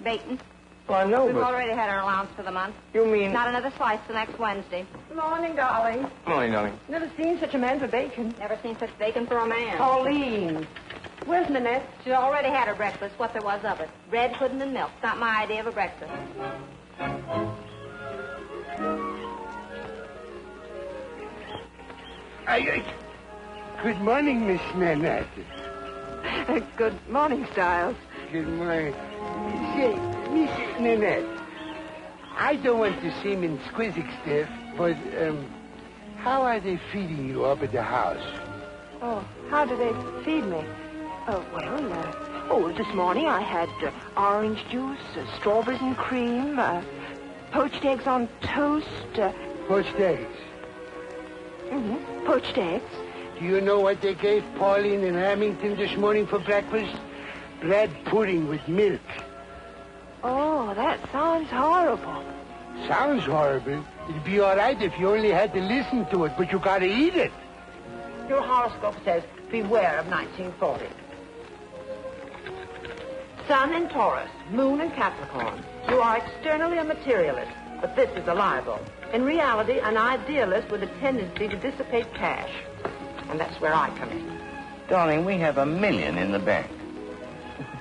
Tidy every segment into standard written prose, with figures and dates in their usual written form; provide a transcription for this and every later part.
bacon. Well, I know, We've already had our allowance for the month. You mean... Not another slice till next Wednesday. Morning, darling. Morning, darling. Never seen such a man for bacon. Never seen such bacon for a man. Pauline. Where's Nanette? She already had her breakfast, what there was of it. Bread, pudding, and milk. Not my idea of a breakfast. Good morning, Miss Nanette. Good morning, Styles. Good morning. Say, Miss Nanette, I don't want to seem inquisitive, but, how are they feeding you up at the house? Oh, how do they feed me? This morning I had orange juice, strawberries and cream, poached eggs on toast. Poached eggs? Mm-hmm. Poached eggs. Do you know what they gave Pauline in Hamilton this morning for breakfast? Bread pudding with milk. Oh, that sounds horrible. Sounds horrible. It'd be all right if you only had to listen to it, but you gotta eat it. Your horoscope says, beware of 1940. Sun in Taurus, Moon in Capricorn. You are externally a materialist, but this is a libel. In reality, an idealist with a tendency to dissipate cash. And that's where I come in. Darling, we have $1 million in the bank.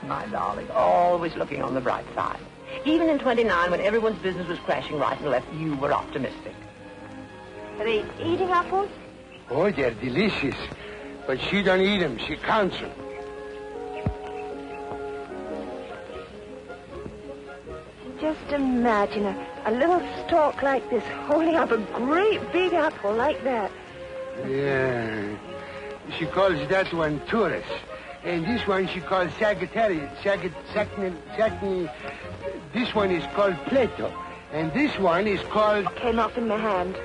My darling, always looking on the bright side. Even in 29, when everyone's business was crashing right and left, you were optimistic. Are they eating apples? Oh, they're delicious. But she don't eat them. She counts them. Just imagine a little stalk like this holding up a great big apple like that. Yeah. She calls that one Taurus. And this one she calls Sagittarius. This one is called Plato. And this one is called... It came off in my hand.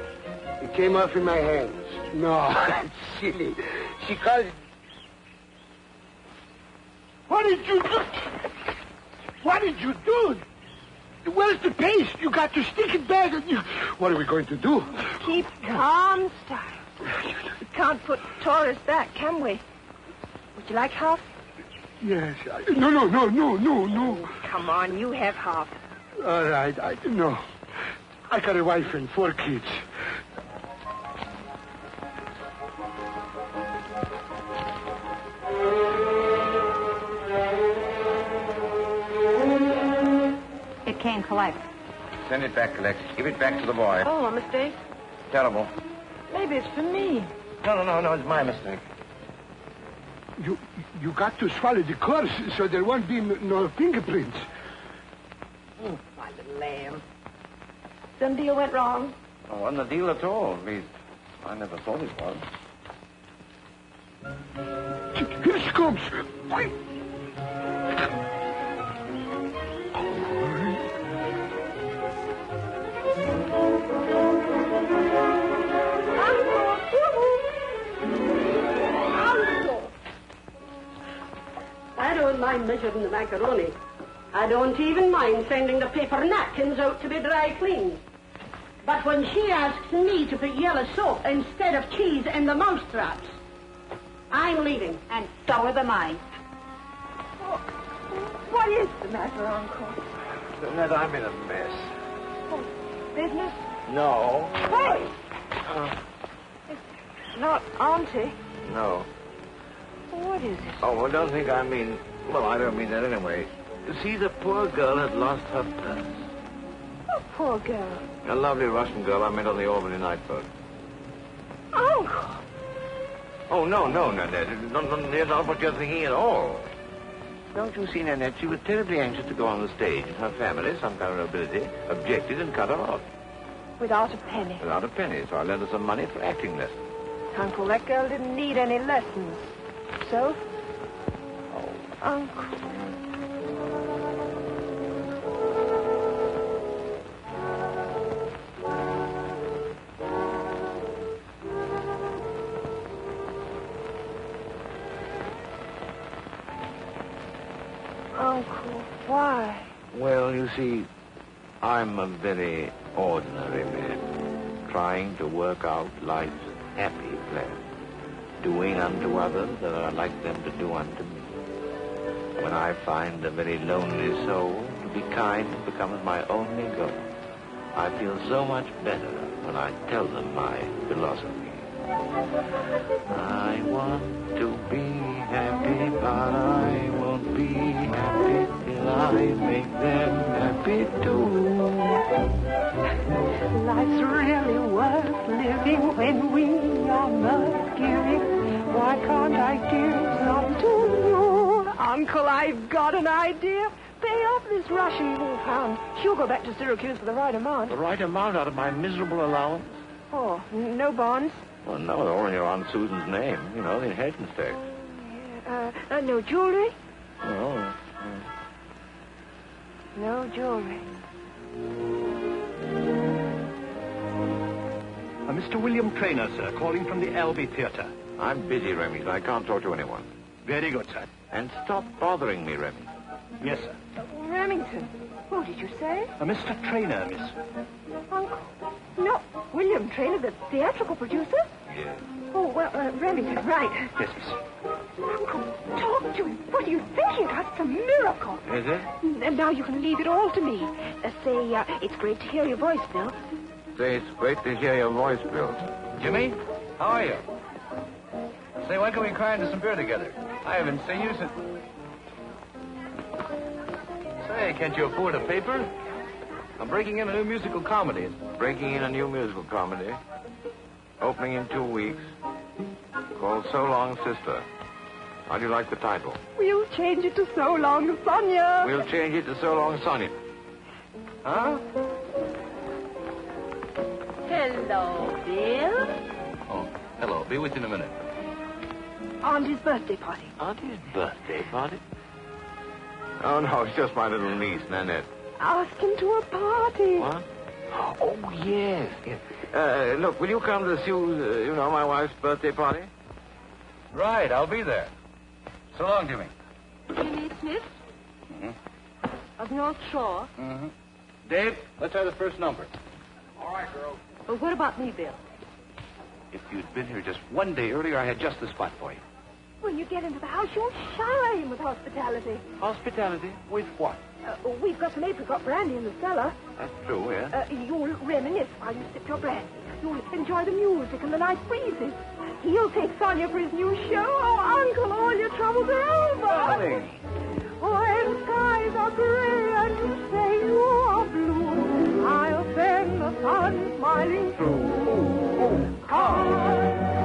It came off in my hands. No, that's silly. She calls it... What did you do? What did you do? Where's the paste? You got to stick it back. What are we going to do? Keep calm, Styles. We can't put Taurus back, can we? Would you like half? Yes. No. Come on, you have half. All right. No. I got a wife and 4 kids. It came collect. Send it back, collect. Give it back to the boy. Oh, a mistake? Terrible. Maybe it's for me. No, it's my mistake. You got to swallow the course so there won't be no fingerprints. Oh, my little lamb. Some deal went wrong? Oh, wasn't a deal at all. At least, I never thought it was. Here she comes. Quick. I don't mind measuring the macaroni. I don't even mind sending the paper napkins out to be dry cleaned. But when she asks me to put yellow soap instead of cheese in the mousetraps, I'm leaving. And so are the mine. Oh, what is the matter, Uncle? Nanette, I'm in a mess. Oh, business? No. Hey! It's not Auntie. No. What is it? Oh, well, don't think I mean... Well, I don't mean that anyway. You see, the poor girl had lost her purse. Oh, poor girl. A lovely Russian girl I met on the Albany night boat. Uncle! Oh, no, Nanette. That's not what you're thinking at all. Don't you see, Nanette, she was terribly anxious to go on the stage. And her family, some kind of nobility, objected and cut her off. Without a penny. Without a penny, so I lent her some money for acting lessons. Uncle, that girl didn't need any lessons. So? Oh. Uncle. Uncle, why? Well, you see, I'm a very ordinary man, trying to work out life's happy plan, doing unto others that I like them to do unto me. When I find a very lonely soul to be kind becomes my only goal. I feel so much better when I tell them my philosophy. I want to be happy, but I won't be happy till I make them happy too. Life's really worth living when we are not giving. Why can't I give some to you? Uncle, I've got an idea. Pay off this Russian wolfhound. She'll go back to Syracuse for the right amount. The right amount out of my miserable allowance? Oh, no bonds? Well, no, they're only on Susan's name. You know, the inheritance tax. No jewelry? No. No jewelry. Mr. William Trainor, sir, calling from the LB Theatre. I'm busy, Remy. I can't talk to anyone. Very good, sir. And stop bothering me, Remy. Yes, sir. Remington. What did you say? Mr. Trainor, miss. Uncle. No, William Trainor, the theatrical producer? Yes. Oh, well, Remington, right. Yes, miss. Uncle, talk to him. What are you thinking? That's a miracle. Is it? And now you can leave it all to me. Say, it's great to hear your voice, Bill. Say, it's great to hear your voice, Bill. Jimmy, how are you? Say, when can we cry into some beer together? I haven't seen you since... Say, can't you afford a paper? I'm breaking in a new musical comedy. Breaking in a new musical comedy. Opening in 2 weeks. Called So Long, Sister. How do you like the title? We'll change it to So Long, Sonia. We'll change it to So Long, Sonia. Huh? Hello, Bill. Oh, hello. Be with you in a minute. Auntie's birthday party. Auntie's birthday party? Oh, no, it's just my little niece, Nanette. Ask him to a party. What? Oh, yes. Look, will you come to Sue's, my wife's birthday party? Right, I'll be there. So long, Jimmy. Jimmy Smith? Mm-hmm. Of North Shore. Mm-hmm. Dave, let's have the first number. All right, girls. Well, what about me, Bill? If you'd been here just one day earlier, I had just the spot for you. When you get into the house, you'll shine with hospitality. Hospitality? With what? We've got some apricot brandy in the cellar. That's true, yeah. You'll reminisce while you sip your brandy. You'll enjoy the music and the nice breezes. He'll take Sonia for his new show. Oh, Uncle, all your troubles are over. Darling. When skies are gray and you say you are blue, I'll send the sun smiling through. Cause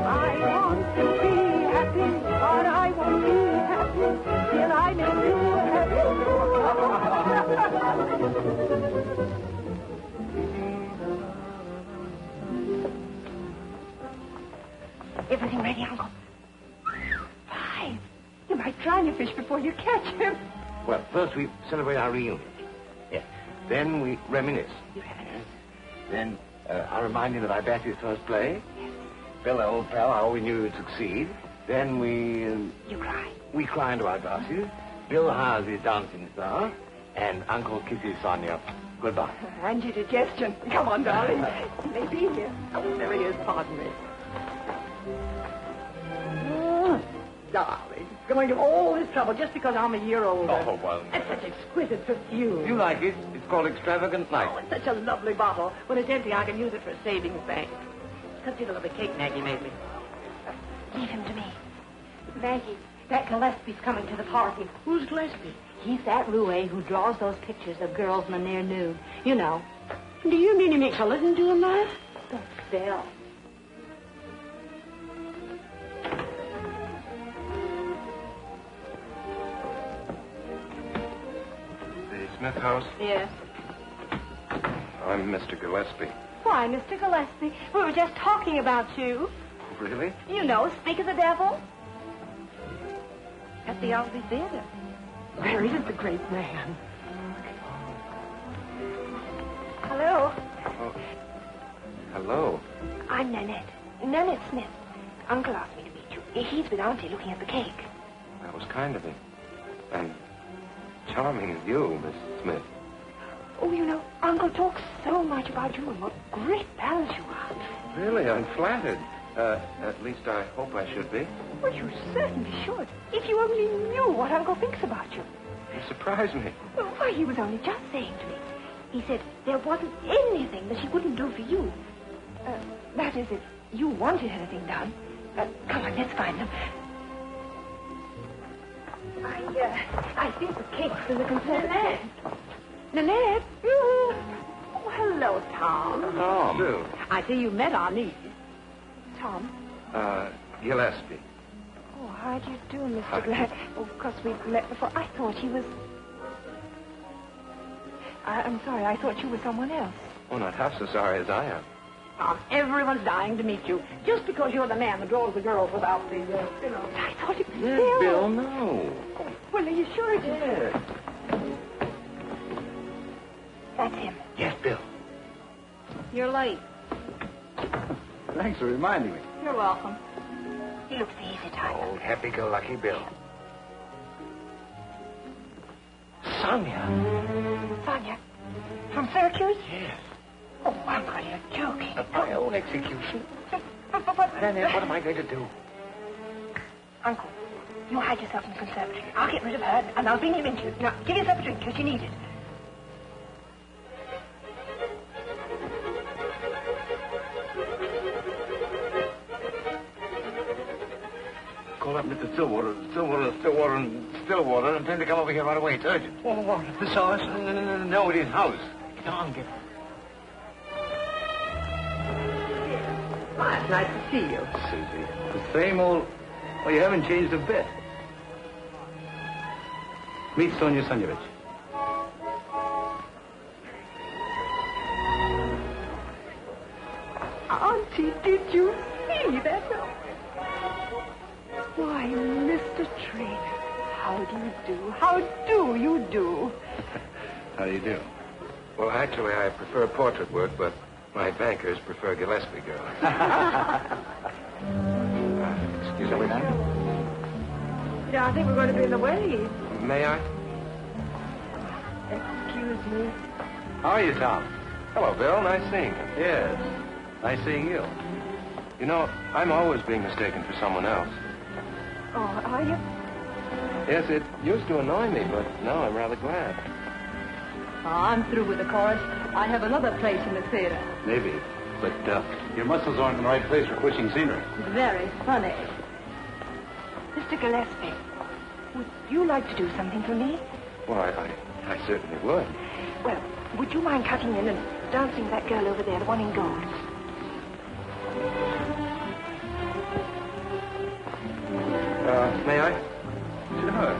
I want to be happy, but I won't be happy till I make you happy too. Everything ready, Uncle? 5. You might drown your fish before you catch him. Well, first we celebrate our reunion. Yeah. Then we reminisce. You reminisce. Then I remind him that I backed his first play. Bill, old pal, I always knew you'd succeed. Then we... You cry. We cry into our glasses. Bill hires his dancing star. And Uncle kisses Sonia goodbye. And your digestion. Come on, darling. He may be here. Oh, there he is. Pardon me. Darling, going to all this trouble just because I'm a year older. Oh, well... It's such exquisite perfume. You like it? It's called Extravagant Night. Oh, it's such a lovely bottle. When it's empty, I can use it for a savings bank. Consider the cake Maggie made me. Leave him to me. Maggie, that Gillespie's coming to the party. Who's Gillespie? He's that roue who draws those pictures of girls when they're nude. You know. Do you mean he makes a living doing that? That's Bill. Smith House? Yes. I'm Mr. Gillespie. Why, Mr. Gillespie, we were just talking about you. Really? You know, Speak of the Devil. At the Albee Theater. There is the great man. Hello. Oh. Hello. I'm Nanette. Nanette Smith. Uncle asked me to meet you. He's with Auntie looking at the cake. That was kind of him. And charming as you, Miss Smith. Oh, you know, Uncle talks so much about you and what great pals you are. Really, I'm flattered. At least I hope I should be. Well, you certainly should. If you only knew what Uncle thinks about you. You surprised me. Well, why, he was only just saying to me. He said there wasn't anything that he wouldn't do for you. That is, if you wanted anything done. Come on, let's find them. I think the cake's in the conservatory. Nanette? Oh, hello, Tom. Tom. Bill. I see you met our niece. Tom. Gillespie. Oh, how do you do, Mr. Glad? Oh, of course, we've met before. I thought he was... I'm sorry, I thought you were someone else. Oh, not half so sorry as I am. Tom, everyone's dying to meet you. Just because you're the man that draws the girls without the, I thought it was Yes, Bill. Bill, no. Oh, well, are you sure it is? Yes. That's him. Yes, Bill. You're late. Thanks for reminding me. You're welcome. He looks the easy type. Old happy-go-lucky Bill. Sonia. Sonia? From Syracuse? Yes. Oh, Uncle, you're joking. At my own execution. But, Nanette, what am I going to do? Uncle, you hide yourself in the conservatory. I'll get rid of her, and I'll bring him into you. Now, give yourself a drink, because you need it. Call up Mr. Stillwater, and tell him to come over here right away. It's urgent. Oh, what? The sauce? No, at his house. Get on, get... Well, it's nice to see you. Susie. The same old... Well, you haven't changed a bit. Meet Sonia Sonyevich. Auntie, did you see that? Why, Mr. Trainor, how do you do? How do you do? How do you do? Well, actually, I prefer portrait work, but my bankers prefer Gillespie girls. Excuse me, madam. Yeah, I think we're going to be in the way. May I? Excuse me. How are you, Tom? Hello, Bill. Nice seeing you. Yes. Nice seeing you. You know, I'm always being mistaken for someone else. Oh, are you? Yes, it used to annoy me, but now I'm rather glad. I'm through with the chorus. I have another place in the theater. Maybe. But your muscles aren't in the right place for pushing scenery. Very funny. Mr. Gillespie, would you like to do something for me? Well, I certainly would. Well, would you mind cutting in and dancing with that girl over there, the one in gold? May I? Sure.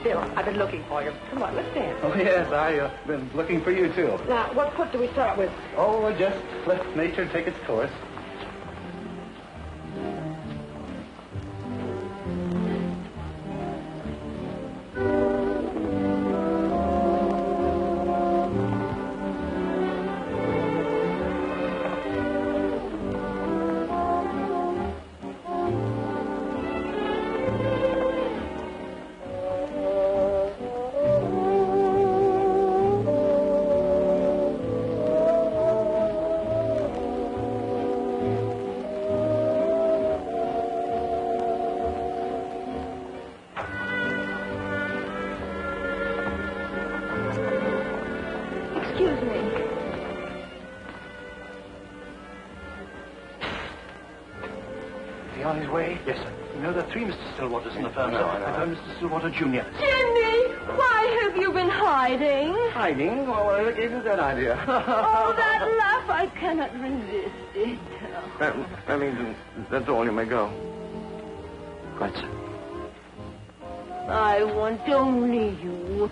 Bill, I've been looking for you. Come on, let's dance. Oh, yes, I've been looking for you, too. Now, what foot do we start with? Oh, just let nature take its course. Excuse me. Is he on his way? Yes, sir. You know, there are 3 Mr. Stillwaters in the firm, sir. I found Mr. Stillwater, Jr. Jimmy, why have you been hiding? Hiding? Well, what gave you that idea? Oh, that laugh, I cannot resist it. I mean, that's all. You may go. Right, sir. I want only you.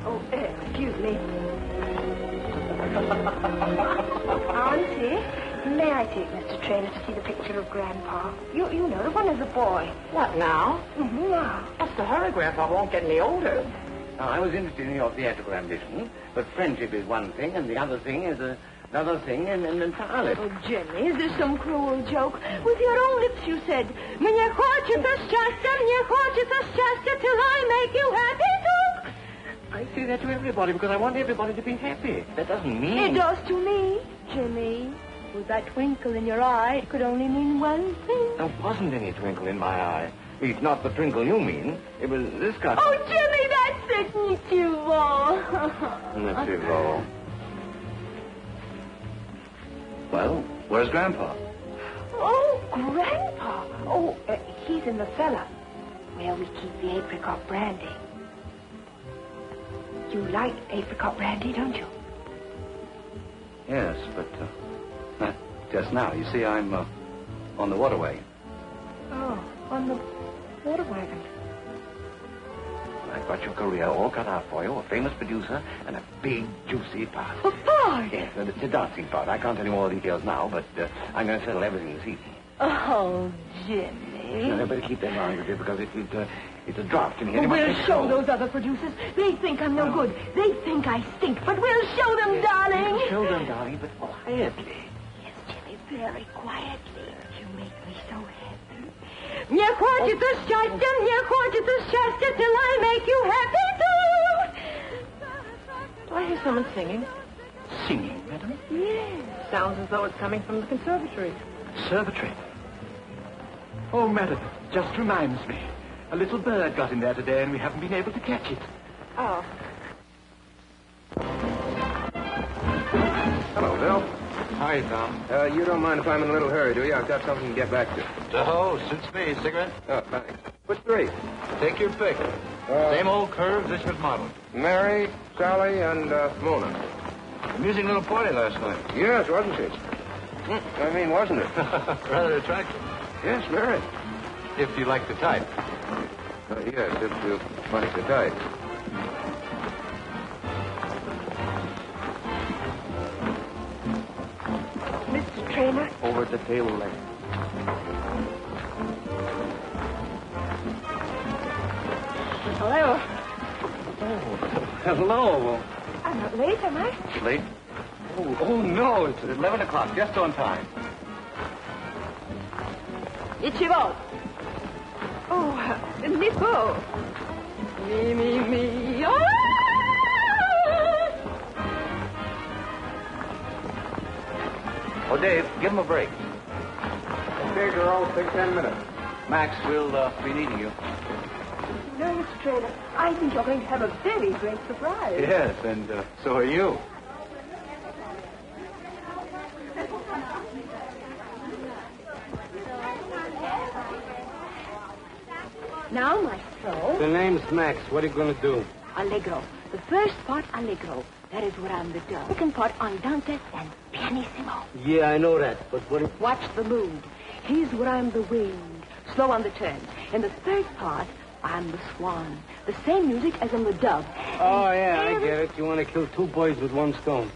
Oh, excuse me. Auntie, may I take Mr. Trainor to see the picture of Grandpa? You know, the one as a boy. What now? Mm-hmm, now. What's the hurry, Grandpa? Won't get any older. Now, I was interested in your theatrical ambition, but friendship is one thing, and the other thing is another thing entirely. Oh, Jimmy, is this some cruel joke? With your own lips you said, Mnie хочется счастья till I make you happy too. I say that to everybody because I want everybody to be happy. That doesn't mean... It does to me, Jimmy. With that twinkle in your eye, it could only mean one thing. There wasn't any twinkle in my eye. It's not the twinkle you mean. It was this kind. Oh, Jimmy, that's it. You Well, where's Grandpa? Oh, Grandpa. Oh, he's in the cellar where we keep the apricot brandy. You like apricot brandy, don't you? Yes, but not just now. You see, I'm on the waterway. Oh, on the water wagon. I've got your career all cut out for you, a famous producer, and a big, juicy part. A part? Yes, and it's a dancing part. I can't tell you more details now, but I'm going to settle everything this evening. Oh, Jimmy. Now, I better keep that mind with you because it's a draft in here. We'll show those other producers. They think I'm no good. They think I stink, but we'll show them, darling. Show them, darling, but quietly. Yes, Jimmy, very quietly. You make me so happy. Nie хочется счастья, nie хочется счастья till I make you happy too. Do I hear someone singing? Singing, madam? Yes. Sounds as though it's coming from the conservatory. Conservatory? Oh, madam, just reminds me. A little bird got in there today and we haven't been able to catch it. Oh. Hello, Bill. Hi, Tom. You don't mind if I'm in a little hurry, do you? I've got something to get back to. Oh, suits me. Cigarette? Oh, thanks. Which three? Take your pick. Same old curves this was modeled. Mary, Sally, and Mona. Amusing little party last night. Yes, wasn't she? I mean, wasn't it? Rather attractive. Yes, Mary. If you like the type. Yes, if you like the type. Mr. Trainor? Over at the table there. Hello. Oh, hello. I'm not late, am I? Late? Oh, no, it's 11 o'clock, just on time. Ichigo. Oh, Nico. Me. Oh! Oh, Dave, give him a break. Okay, girl, take 10 minutes. Max, we'll be needing you. No, Mr. Trainor, I think you're going to have a very great surprise. Yes, and so are you. Now, maestro. The name's Max. What are you going to do? Allegro. The first part, allegro. That is where I'm the dove. Second part, andante and pianissimo. Yeah, I know that. But what... Watch the mood. Here's where I'm the wind. Slow on the turn. In the third part, I'm the swan. The same music as in the dove. Oh, yeah, I get it. You want to kill two birds with one stone.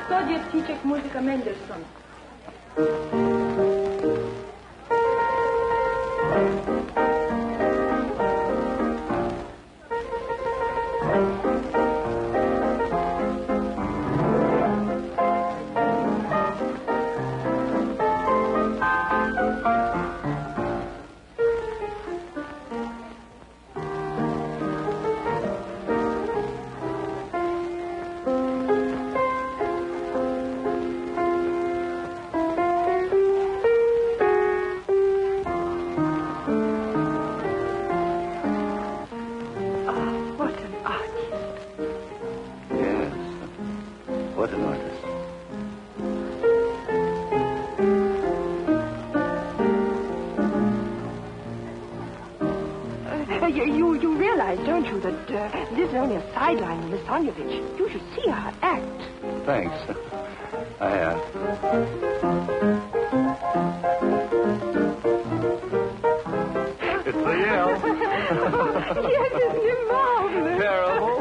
Studied teacher musica Mendelssohn. You realize, don't you, that this is only a sideline of Miss Sonyovich. You should see her act. Thanks. I have. It's the yell. Yes, isn't it marvelous? Terrible.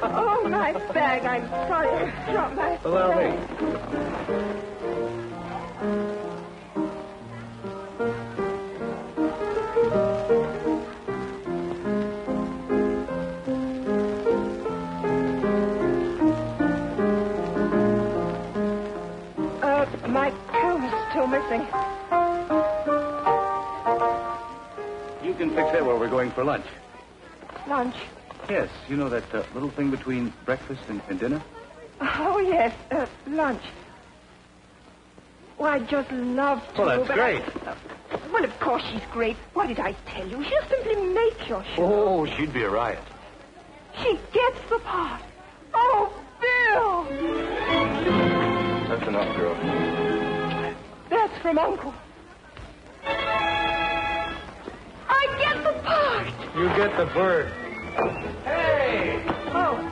Oh, my bag. I'm sorry. I dropped my Allow me. My comb is still missing. can fix it while we're going for lunch. Lunch? Yes, you know that little thing between breakfast and dinner? Oh, yes, lunch. Oh, I'd just love to. Well, that's but great. Well, of course she's great. What did I tell you? She'll simply make your show. Oh, she'd be a riot. She gets the part. Oh, Bill! That's enough, girl. That's from Uncle. I get the part. You get the bird. Hey! Oh.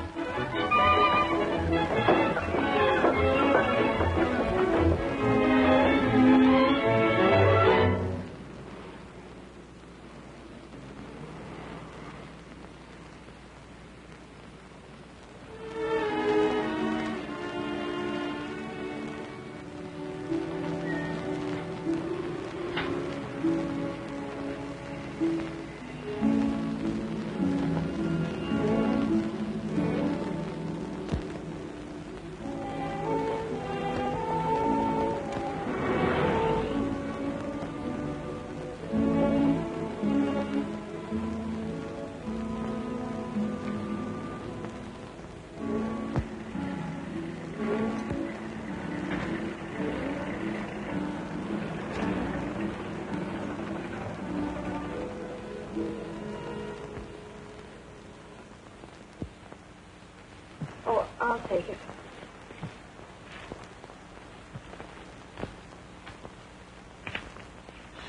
Oh, I'll take it.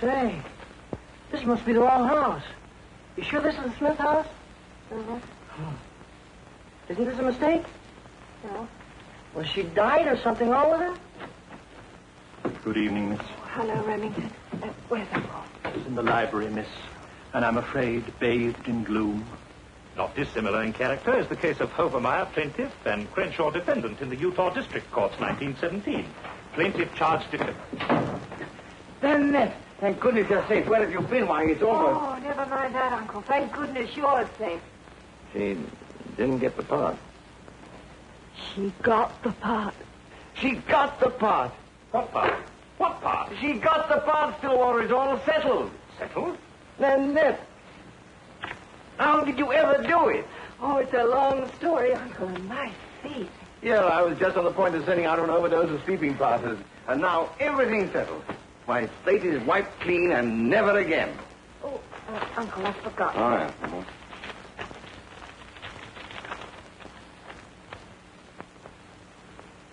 Say, this must be the wrong house. You sure this is the Smith house? Mm-hmm. Isn't this a mistake? No. Was she died or something wrong with her? Good evening, miss. Hello, Remington. Where's Uncle? It's in the library, miss. And I'm afraid bathed in gloom. Not dissimilar in character is the case of Hovermeyer, plaintiff, and Crenshaw, defendant in the Utah District Courts, 1917. Plaintiff charged defendant. Nanette, thank goodness you're safe. Where have you been while it's over? Oh, never mind that, Uncle. Thank goodness you're safe. She didn't get the part. She got the part. She got the part. What part? What part? She got the part, Stillwater. It's all settled. Settled? Nanette, how did you ever do it? Oh, it's a long story, Uncle, and my feet. Yeah, I was just on the point of sending out an overdose of sleeping passes. And now everything's settled. My slate is wiped clean and never again. Oh, Uncle, I forgot. All right.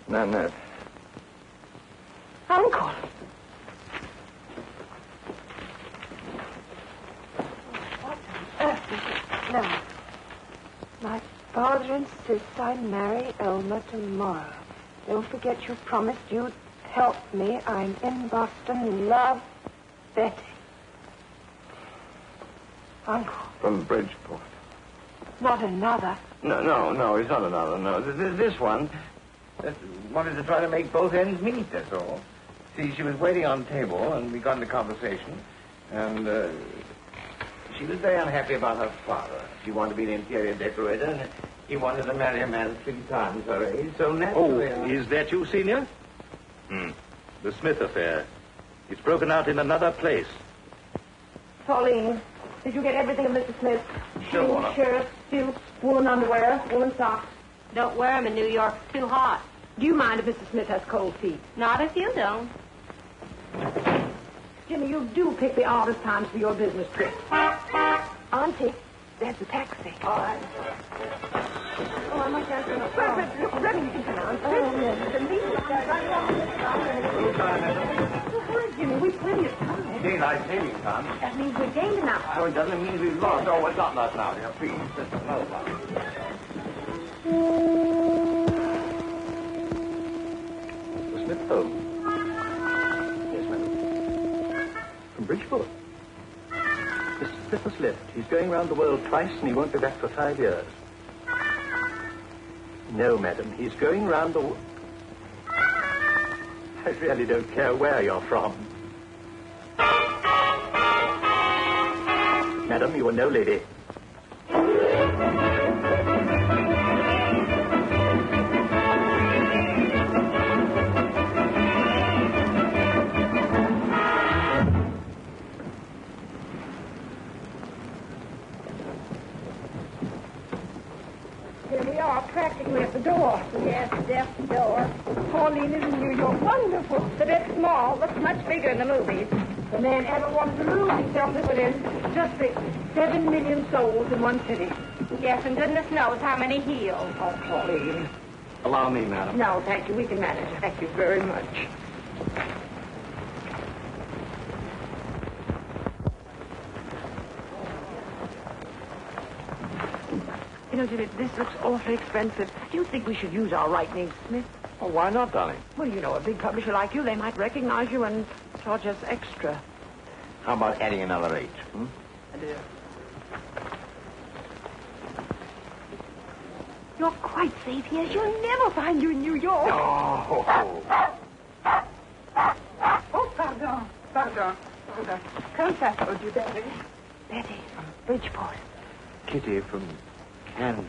Nanette. Uncle. What on earth is it now? My father insists I marry Elmer tomorrow. Don't forget you promised you'd help me. I'm in Boston. Love, Betty. Uncle. From Bridgeport. Not another. No, it's not another. No, this one wanted to try to make both ends meet, that's all. See, she was waiting on table, and we got into conversation, and she was very unhappy about her father. She wanted to be an interior decorator, and he wanted to marry a man 3 times her age, so naturally... Oh, is that you, Senior? The Smith affair. It's broken out in another place. Pauline, did you get everything of Mr. Smith? Sure. Shoes, shirts, suits, woolen underwear, woolen socks. Don't wear 'em in New York. It's too hot. Do you mind if Mr. Smith has cold feet? Not if you don't. Jimmy, you do pick the oddest times for your business trip. Auntie, there's the taxi. All right. Oh, I must answer the phone. Look, Remington come out. Oh, yes. The meeting is right along. Hurry, Jimmy. We've plenty of time. Daylight saving time. That means we're gained enough. Oh, it doesn't mean we've lost. Oh, it's not lost now. Yeah, please. Just another one. The Smith home? Yes, madam. From Bridgeport. Mr. Smith has left. He's going round the world twice, and he won't be back for 5 years. No, madam. He's going round the... I really don't care where you're from. Madam, you are no lady. Yes, deaf door. Pauline is in New York. Wonderful. It's a bit small. Looks much bigger in the movies. The man ever wanted to lose himself to put in. Just think, 7 million souls in one city. Yes, and goodness knows how many heels. Oh, Pauline. Allow me, madam. No, thank you. We can manage. Thank you very much. You know, Jimmy, this looks awfully expensive. Do you think we should use our right name, Smith? Oh, why not, darling? Well, you know, a big publisher like you, they might recognize you and charge us extra. How about adding another H? You're quite safe here. She'll never find you in New York. Oh. Oh, pardon. Pardon. Come hold you, Betty. Betty from Bridgeport. Kitty from Kansas.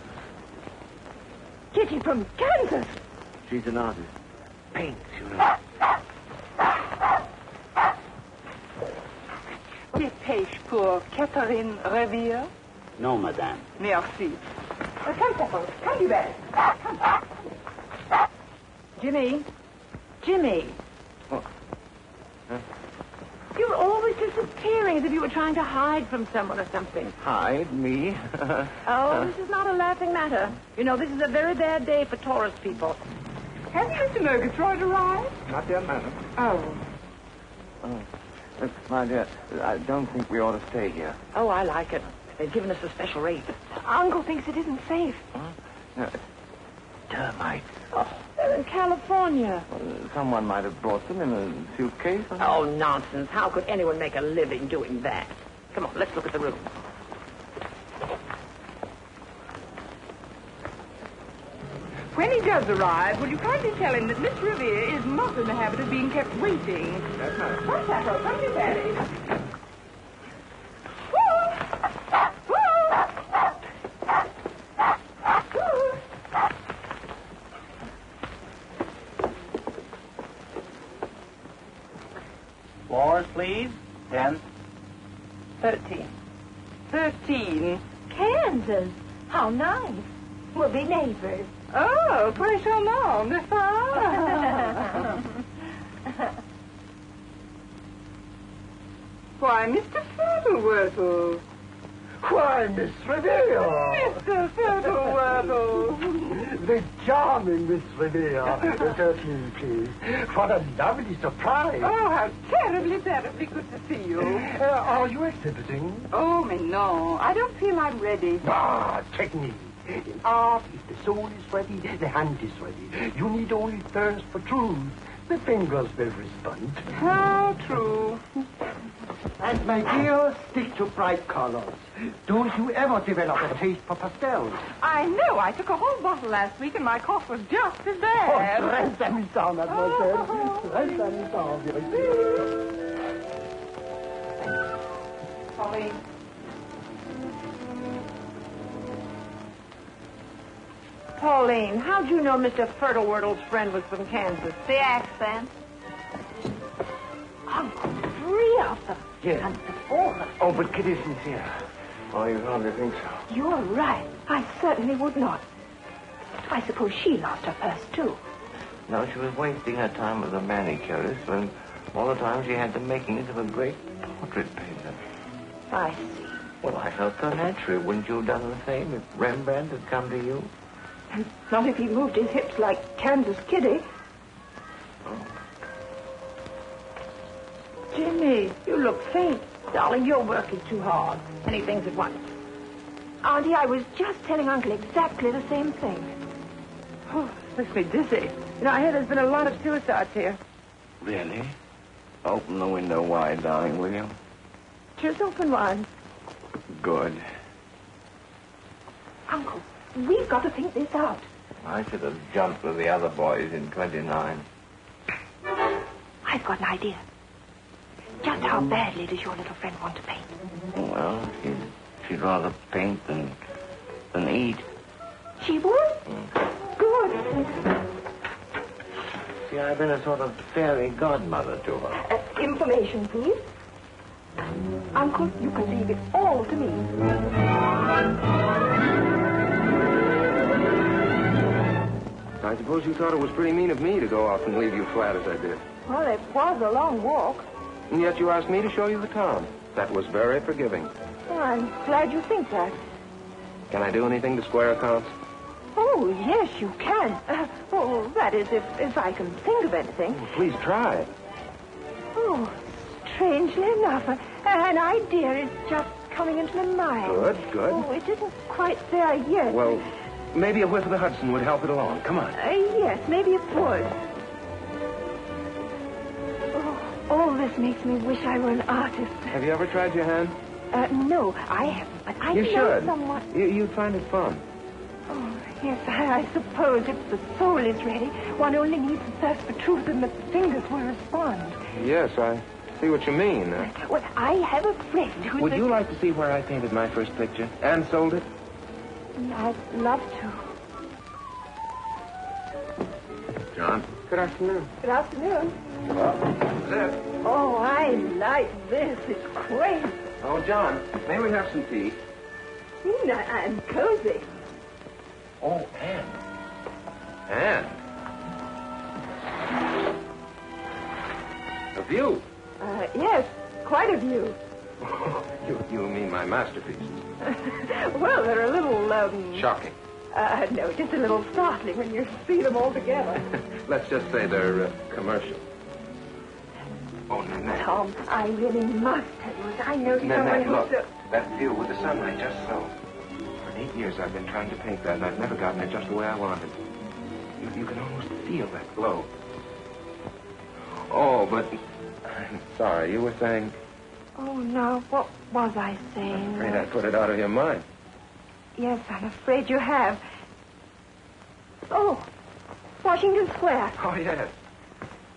Kitty from Kansas. She's an artist. Paints, you know. Dépêche pour Catherine Revere. Non, madame. Merci. Come, Pepper. Come, you Betty. Come. Jimmy. Jimmy. What? Huh? You're always disappearing as if you were trying to hide from someone or something. Hide me? Oh, this is not a laughing matter. You know, this is a very bad day for tourist people. Has Mr. Murgatroyd arrived? Not yet, madam. Oh. My dear, I don't think we ought to stay here. Oh, I like it. They've given us a special rate. Uncle thinks it isn't safe. Huh? No, termites. Oh, they're in California. Someone might have brought them in a suitcase. Oh, nonsense. How could anyone make a living doing that? Come on, let's look at the room. When he does arrive, will you kindly tell him that Miss Revere is not in the habit of being kept waiting? That's right. What's that? Come to Daddy. Floors, please. 10. 13. 13. Kansas. How nice. We'll be neighbors. Oh, très charmant, n'est-ce pas? Why, Mr. Fiddlewurtle. Why, Miss Revere. Mr. Fiddlewurtle. The charming Miss Revere. Certainly, please. What a lovely surprise. Oh, how terribly, terribly good to see you. Are you exhibiting? Oh, mais non. I don't feel I'm ready. Ah, technique. In art, if the soul is ready, the hand is ready. You need only thirst for truth. The fingers will respond. How true. And, my dear, stick to bright colors. Don't you ever develop a taste for pastels. I know. I took a whole bottle last week and my cough was just as bad. Oh, très amusant, mademoiselle. Très amusant, vérité. Pauline. Pauline, how'd you know Mr. Fertilewurtle's friend was from Kansas? The accent. Uncle, 3 of them. Yes. And the 4. Oh, but Kitty's sincere. Oh, you hardly think so. You're right. I certainly would not. I suppose she lost her purse, too. No, she was wasting her time with a manicurist when all the time she had the makings of a great portrait painter. I see. Well, I felt so naturally. Wouldn't you have done the same if Rembrandt had come to you? Not if he moved his hips like Kansas Kitty. Oh. Jimmy, you look faint. Darling, you're working too hard. Many things at once. Auntie, I was just telling Uncle exactly the same thing. Oh, makes me dizzy. You know, I hear there's been a lot of suicides here. Really? Open the window wide, darling, will you? Just open one. Good. Uncle, we've got to think this out. I should have jumped with the other boys in 29. I've got an idea. Just how badly does your little friend want to paint? Well, she'd rather paint than eat. She would? Good. See, I've been a sort of fairy godmother to her. Information, please. Uncle, you can leave it all to me. I suppose you thought it was pretty mean of me to go off and leave you flat as I did. Well, it was a long walk. And yet you asked me to show you the town. That was very forgiving. Well, I'm glad you think that. Can I do anything to square accounts? Oh, yes, you can. That is, if I can think of anything. Oh, please try. Oh, strangely enough, an idea is just coming into my mind. Good. Oh, it isn't quite there yet. Well, maybe a whiff of the Hudson would help it along. Come on. Yes, maybe it would. Oh, all this makes me wish I were an artist. Have you ever tried your hand? No, I haven't, but I You know should. someone... You'd find it fun. Oh, yes, I suppose if the soul is ready, one only needs to thirst for truth and the fingers will respond. Yes, I see what you mean. Well, I have a friend who's... Would you like to see where I painted my first picture and sold it? I'd love to. John? Good afternoon. Good afternoon. Well, that's it. Oh, I like this. It's great. Oh, John, may we have some tea? I'm cozy. Oh, Anne. Anne. A view. Yes, quite a view. You mean my masterpiece. Well, they're a little, Shocking. No, just a little startling when you see them all together. Let's just say they're commercial. Oh, Nanette. Tom, I really must tell you, as I know someone Nanette, who's... look. That view with the sunlight just so. For 8 years I've been trying to paint that, and I've never gotten it just the way I wanted. You can almost feel that glow. Oh, but... I'm sorry, you were saying... Oh, no, what was I saying? I'm afraid I put it out of your mind. Yes, I'm afraid you have. Oh, Washington Square. Oh, yes.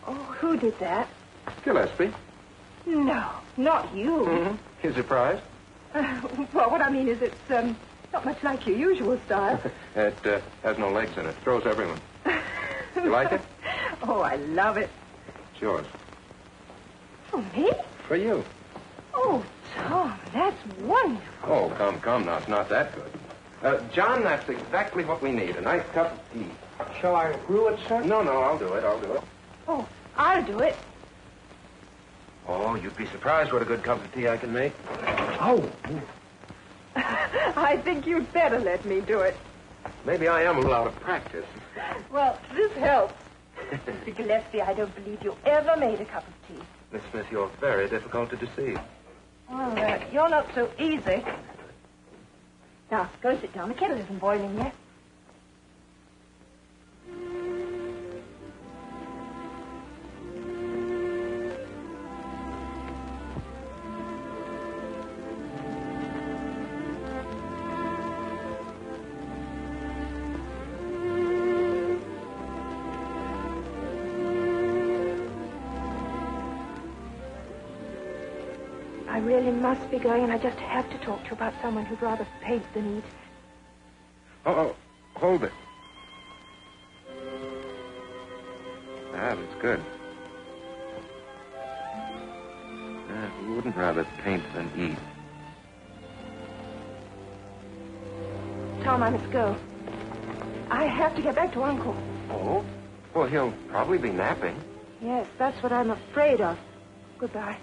Oh, who did that? Gillespie. No, not you. Mm-hmm. You surprised? Well, what I mean is it's not much like your usual style. It has no legs in it. Throws everyone. You like it? Oh, I love it. It's yours. For me? For you. Oh, Tom, that's wonderful. Oh, come now. It's not that good. John, that's exactly what we need. A nice cup of tea. Shall I brew it, sir? No, I'll do it. Oh, I'll do it. Oh, you'd be surprised what a good cup of tea I can make. Oh. I think you'd better let me do it. Maybe I am a little out of practice. Well, this helps. Mr. Gillespie, I don't believe you ever made a cup of tea. Miss Smith, you're very difficult to deceive. Well, you're not so easy. Now, go sit down. The kettle isn't boiling yet. I really must be going, and I just have to talk to you about someone who'd rather paint than eat. Oh, hold it. That is good. Who wouldn't rather paint than eat? Tom, I must go. I have to get back to Uncle. Oh? Well, he'll probably be napping. Yes, that's what I'm afraid of. Goodbye.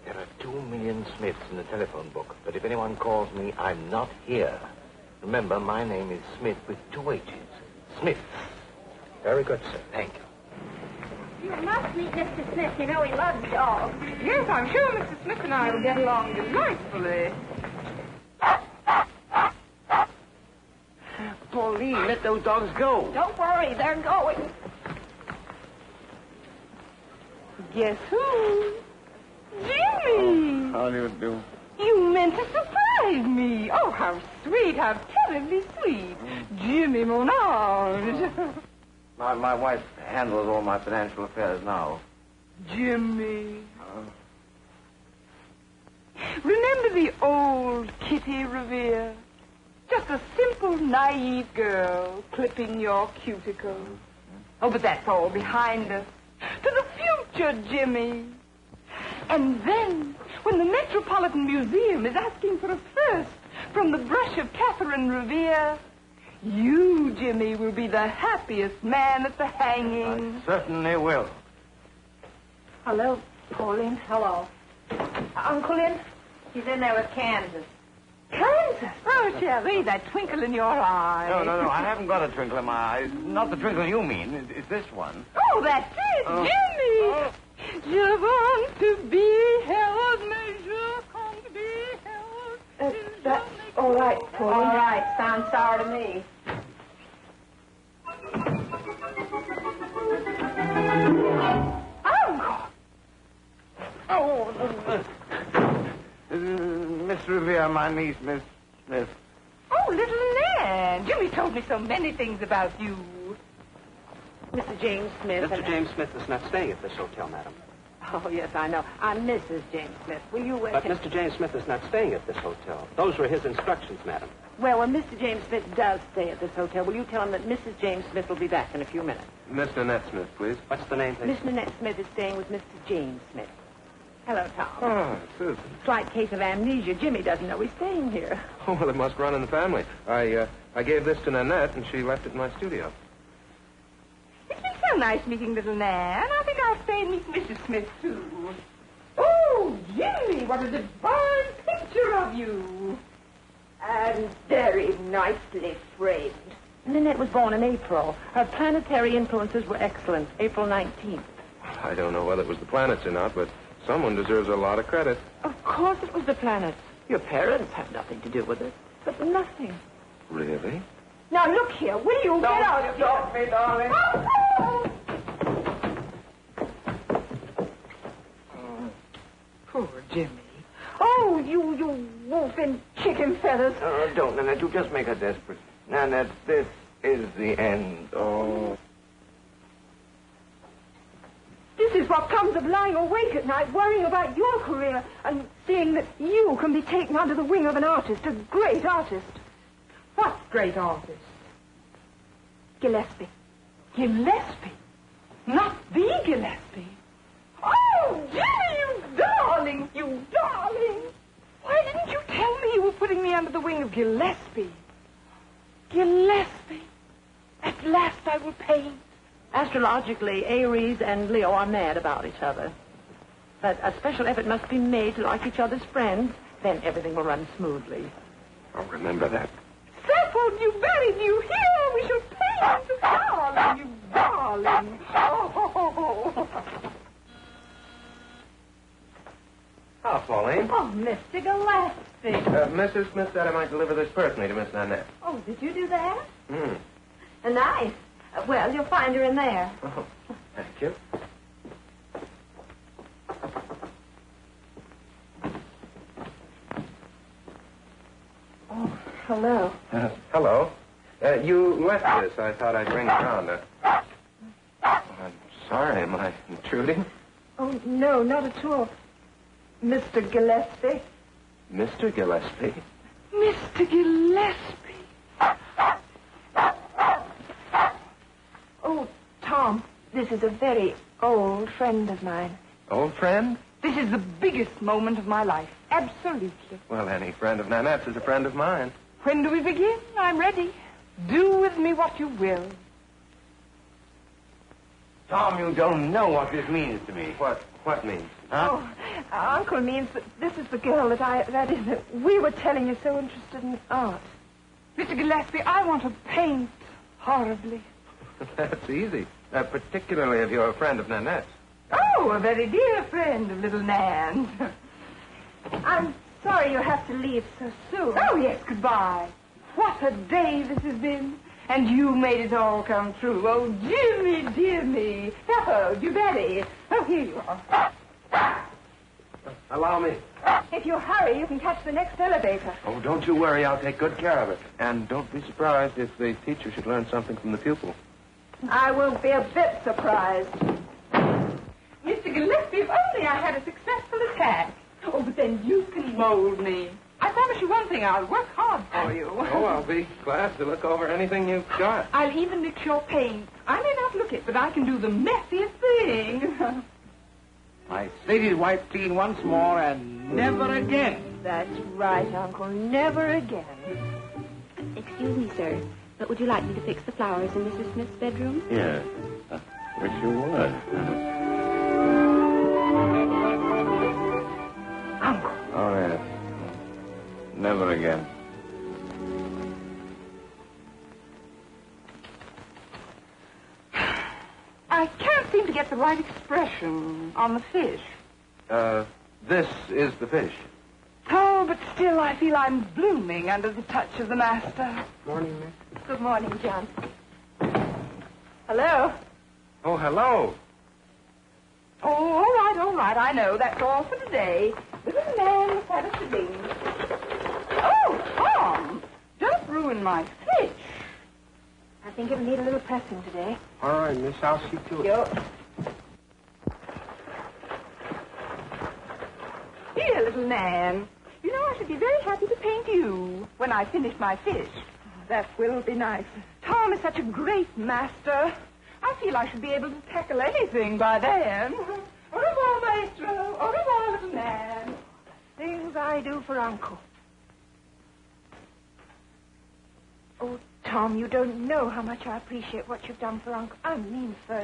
There are 2 million Smiths in the telephone book, but if anyone calls me, I'm not here. Remember, my name is Smith with 2 H's. Smith. Very good, sir. Thank you. You must meet Mr. Smith. You know he loves dogs. Yes, I'm sure Mr. Smith and I will get along delightfully. Pauline, let those dogs go. Don't worry, they're going. Guess who? Jimmy! How do you do? You meant to surprise me. Oh, how sweet, how terribly sweet. Jimmy, mon ange. My wife handles all my financial affairs now. Jimmy. Remember the old Kitty Revere? Just a simple, naive girl clipping your cuticles. Oh, but that's all behind us. To the future, Jimmy. And then, when the Metropolitan Museum is asking for a first from the brush of Catherine Revere. You, Jimmy, will be the happiest man at the hanging. I certainly will. Hello, Pauline. Hello. Uncle in? He's in there with Kansas. Kansas? Oh, Sherry, that twinkle in your eye. No, I haven't got a twinkle in my eyes. Not the twinkle you mean. It's this one. Oh, that's it, Jimmy. Je want to be held, mais je can't be held. That's all right, Pauline. All right. Sounds sour to me. Miss Revere, my niece, Miss Smith. Oh, little Nan. Jimmy told me so many things about you. Mr. James Smith. Mr. James Smith is not staying at this hotel, madam. Oh, yes, I know. I'm Mrs. James Smith. Will you... But Mr. James Smith is not staying at this hotel. Those were his instructions, madam. Well, when Mr. James Smith does stay at this hotel, will you tell him that Mrs. James Smith will be back in a few minutes? Miss Nanette Smith, please. What's the name, please? Miss Nanette Smith is staying with Mr. James Smith. Hello, Tom. Oh, Susan. Slight case of amnesia. Jimmy doesn't know he's staying here. Oh, well, it must run in the family. I gave this to Nanette, and she left it in my studio. It's been so nice meeting little Nan. I think I'll stay and meet Mrs. Smith, too. Oh, Jimmy, what a divine picture of you. And very nicely framed. Nanette was born in April. Her planetary influences were excellent. April 19th. I don't know whether it was the planets or not, but someone deserves a lot of credit. Of course it was the planets. Your parents have nothing to do with it. But nothing. Really? Now, look here. Will you get out of here? Stop me, darling. Poor Jimmy. Oh, you wolf in chicken feathers. Don't, Nanette. You just make her desperate. Nanette, this is the end. Oh. This is what comes of lying awake at night, worrying about your career and seeing that you can be taken under the wing of an artist, a great artist. What great artist? Gillespie. Gillespie? Not the Gillespie? Oh, Jimmy, you darling, you darling. Why didn't you tell me you were putting me under the wing of Gillespie? Gillespie. At last I will paint. Astrologically, Aries and Leo are mad about each other. But a special effort must be made to like each other's friends. Then everything will run smoothly. I'll remember that. Settled, you buried you here. We shall paint. Darling, you darling. Oh. Ah, Pauline. Oh, Mr. Gillespie. Mrs. Smith said I might deliver this personally to Miss Nanette. Oh, did you do that? Nice. Well, you'll find her in there. Oh, thank you. Oh, hello. Hello. You left this. I thought I'd bring it around. I'm sorry. Am I intruding? Oh, no, not at all. Mr. Gillespie. Mr. Gillespie? Mr. Gillespie. Oh, Tom, this is a very old friend of mine. Old friend? This is the biggest moment of my life. Absolutely. Well, any friend of Nanette's is a friend of mine. When do we begin? I'm ready. Do with me what you will. Tom, you don't know what this means to me. What means? Huh? Oh, Uncle means that this is the girl that we were telling you so interested in art. Mr. Gillespie, I want to paint horribly. That's easy. Particularly if you're a friend of Nanette's. Oh, a very dear friend of little Nan. I'm sorry you have to leave so soon. Oh, yes, goodbye. What a day this has been. And you made it all come true. Oh, Jimmy, dear me. Oh, you Betty. Oh, here you are. Allow me. If you hurry, you can catch the next elevator. Oh, don't you worry. I'll take good care of it. And don't be surprised if the teacher should learn something from the pupil. I won't be a bit surprised. Mr. Gillespie, if only I had a successful attack. Oh, but then you can mold me. I promise you one thing, I'll work hard for you. Oh, I'll be glad to look over anything you've got. I'll even mix your paint. I may not look it, but I can do the messiest thing. My slated wife clean once more and never again That's right, Uncle. Never again. Excuse me, sir, but would you like me to fix the flowers in Mrs. Smith's bedroom? Yes. Wish you would. Uncle. Oh, yes. Never again. I can't seem to get the right expression on the fish. This is the fish. Oh, but still I feel I'm blooming under the touch of the master. Morning, Miss. Good morning, John. Hello? Oh, hello. Oh, all right, I know. That's all for today. Little man, let's have a sitting. Oh, Tom, don't ruin my fish. I think it'll need a little pressing today. All right, Miss, I'll see to it. Yo. Dear little Nan, you know I should be very happy to paint you when I finish my fish. That will be nice. Tom is such a great master. I feel I should be able to tackle anything by then. Au revoir, maestro. Au revoir, little Nan. Things I do for Uncle. Oh, Tom, you don't know how much I appreciate what you've done for Uncle. I mean for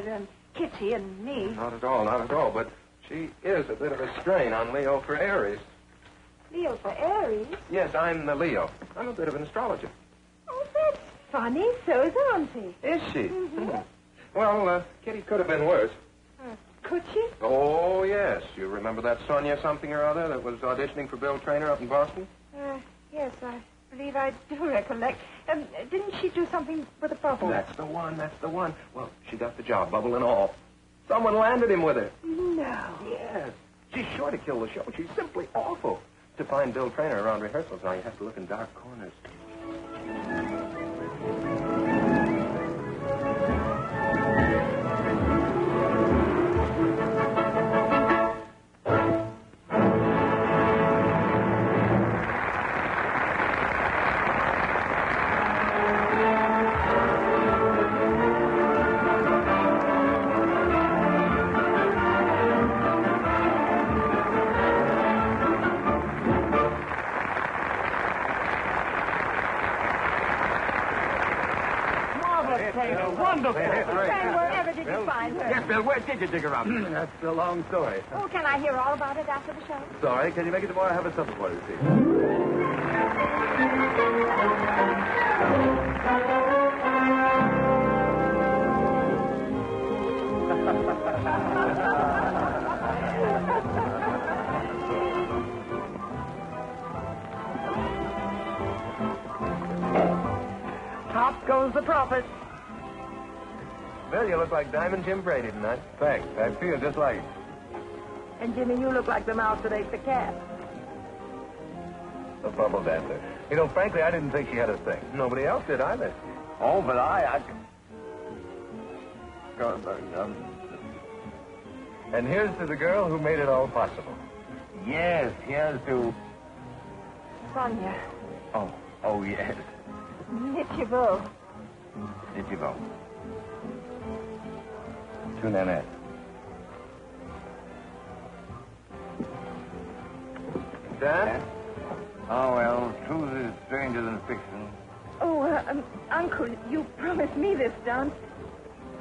Kitty and me. Not at all, not at all. But she is a bit of a strain on Leo for Aries. Leo for Aries? Yes, I'm the Leo. I'm a bit of an astrologer. Oh, that's funny. So is Auntie. Is she? Well, Kitty could have been worse. Could she? Oh, yes. You remember that Sonia something or other that was auditioning for Bill Trainor up in Boston? Yes, I believe I do recollect. Didn't she do something with a bubble? That's the one. Well, she got the job, bubble and all. Someone landed him with her. No. Yes. She's sure to kill the show. She's simply awful. To find Bill Trainor around rehearsals now, you have to look in dark corners. Wonderful. And wherever did you find her? Yes, Bill, where did you dig around? That's a long story. Oh, can I hear all about it after the show? Sorry, can you make it tomorrow? I have a supper for you, see. Top goes the profit. Bill, you look like Diamond Jim Brady tonight. Thanks. I feel just like it. And Jimmy, you look like the mouse that ate the cat. The bubble dancer. You know, frankly, I didn't think she had a thing. Nobody else did either. Oh, but I... And here's to the girl who made it all possible. Yes, here's to... Sonia. Oh, yes. Did you go? Did you go? To Nanette. Dad? Oh, well, truth is stranger than fiction. Oh, Uncle, you promised me this dance.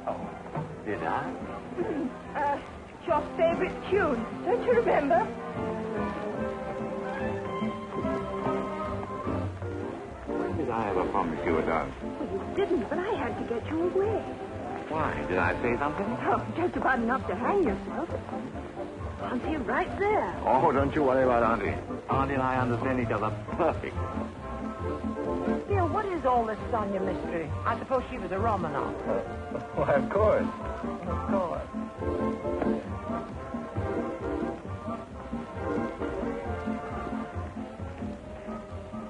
Oh, did I? It's your favorite tune. Don't you remember? When did I ever promise you a dance? Well, you didn't, but I had to get you away. Why? Did I say something? Oh, just about enough to hang yourself. Auntie, right there. Oh, don't you worry about Auntie. Auntie and I understand each other perfect. Bill, what is all this Sonia mystery? I suppose she was a Romanov. Why, of course. Of course.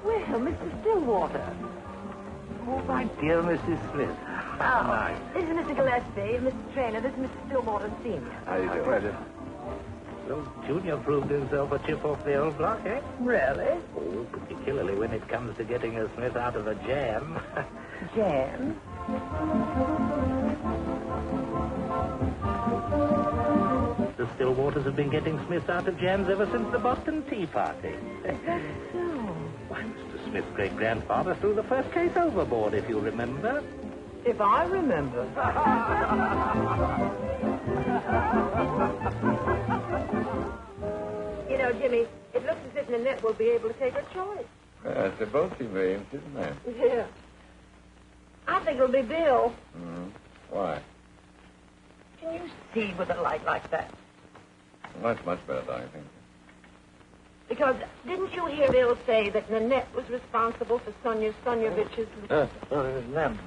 Well, Mr. Stillwater. Oh, my dear Mrs. Smith. How nice. This is Mr. Gillespie, Mr. Trainor. This is Mr. Stillwater, Sr. How you doing? Pleasure. Well, Junior proved himself a chip off the old block, eh? Really? Oh, particularly when it comes to getting a Smith out of a jam. Jam? Mr. Still Waters have been getting Smiths out of jams ever since the Boston Tea Party. That's so. Why, Mr. Smith's great-grandfather threw the first case overboard, if you remember. If I remember. You know, Jimmy, it looks as if Nanette will be able to take her choice. Yes, they both seem very interested in that. Yeah. I think it'll be Bill. Mm-hmm. Why? Can you see with a light like that? Much, much better, I think. Because didn't you hear Bill say that Nanette was responsible for Sonia Sonyavich's... No, it was lamp.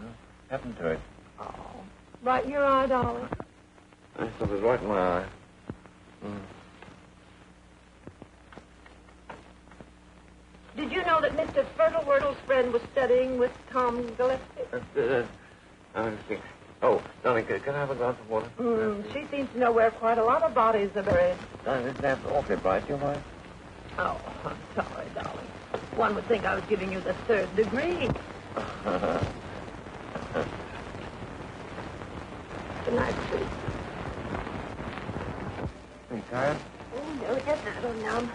Happened to it. Oh, right in your eye, darling. I thought it was right in my eye. Mm. Did you know that Mr. Fertilewirtle's friend was studying with Tom Gillespie? I think. Oh, darling, can I have a glass of water? She seems to know where quite a lot of bodies are buried. This lamp's awfully bright, do you mind? Oh, I'm sorry, darling. One would think I was giving you the third degree. Good night, sweet. Are you tired? Oh, no, just a little numb.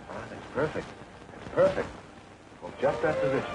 Ah, that's perfect. That's perfect. Well, just that position.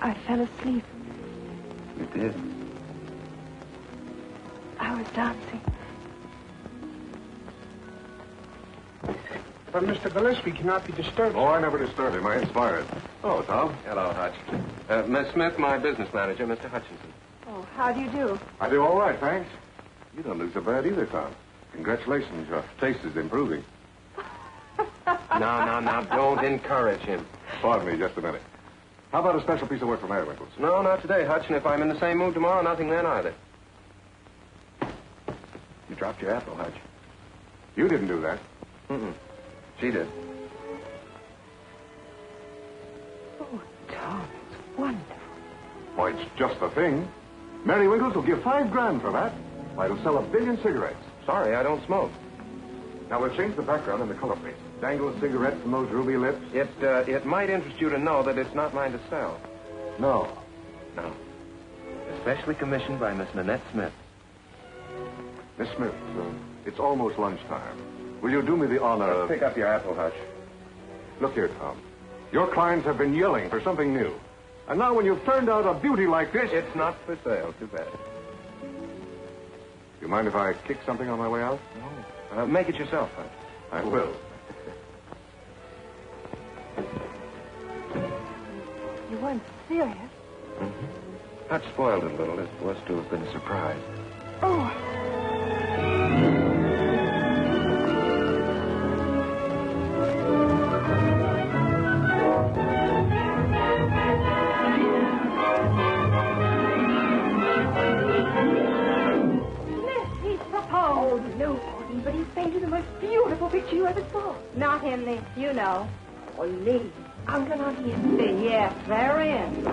I fell asleep. You did? I was dancing. But Mr. Gillespie cannot be disturbed. Oh, I never disturb him. I inspire it. Oh, Tom. Hello, Hutch. Miss Smith, my business manager, Mr. Hutchinson. Oh, how do you do? I do all right, thanks. You don't look so bad either, Tom. Congratulations. Your taste is improving. Now, don't encourage him. Pardon me just a minute. How about a special piece of work from Winkles? No, not today, Hutch, and if I'm in the same mood tomorrow, nothing then either. You dropped your apple, Hutch. You didn't do that. Mm-mm. She did. Oh, Tom, it's wonderful. Why, it's just the thing. Mary Winkles will give $5 grand for that. Why, it'll sell 1 billion cigarettes. Sorry, I don't smoke. Now, we'll change the background and the color, please. Dangle a cigarette from those ruby lips. It might interest you to know that it's not mine to sell. No. No. Especially commissioned by Miss Nanette Smith. Miss Smith, it's almost lunchtime. Will you do me the honor of... Pick up your apple, Hutch. Look here, Tom. Your clients have been yelling for something new. And now when you've turned out a beauty like this... It's not for sale. Too bad. You mind if I kick something on my way out? No. Make it yourself, Hutch. I will. You weren't serious? Mm-hmm. Hutch spoiled it a little. It was to have been a surprise. Oh. But he's painted the most beautiful picture you ever saw. Not him, Lee. You know. Oh, Lee. Uncle, not him. Yes, they're in.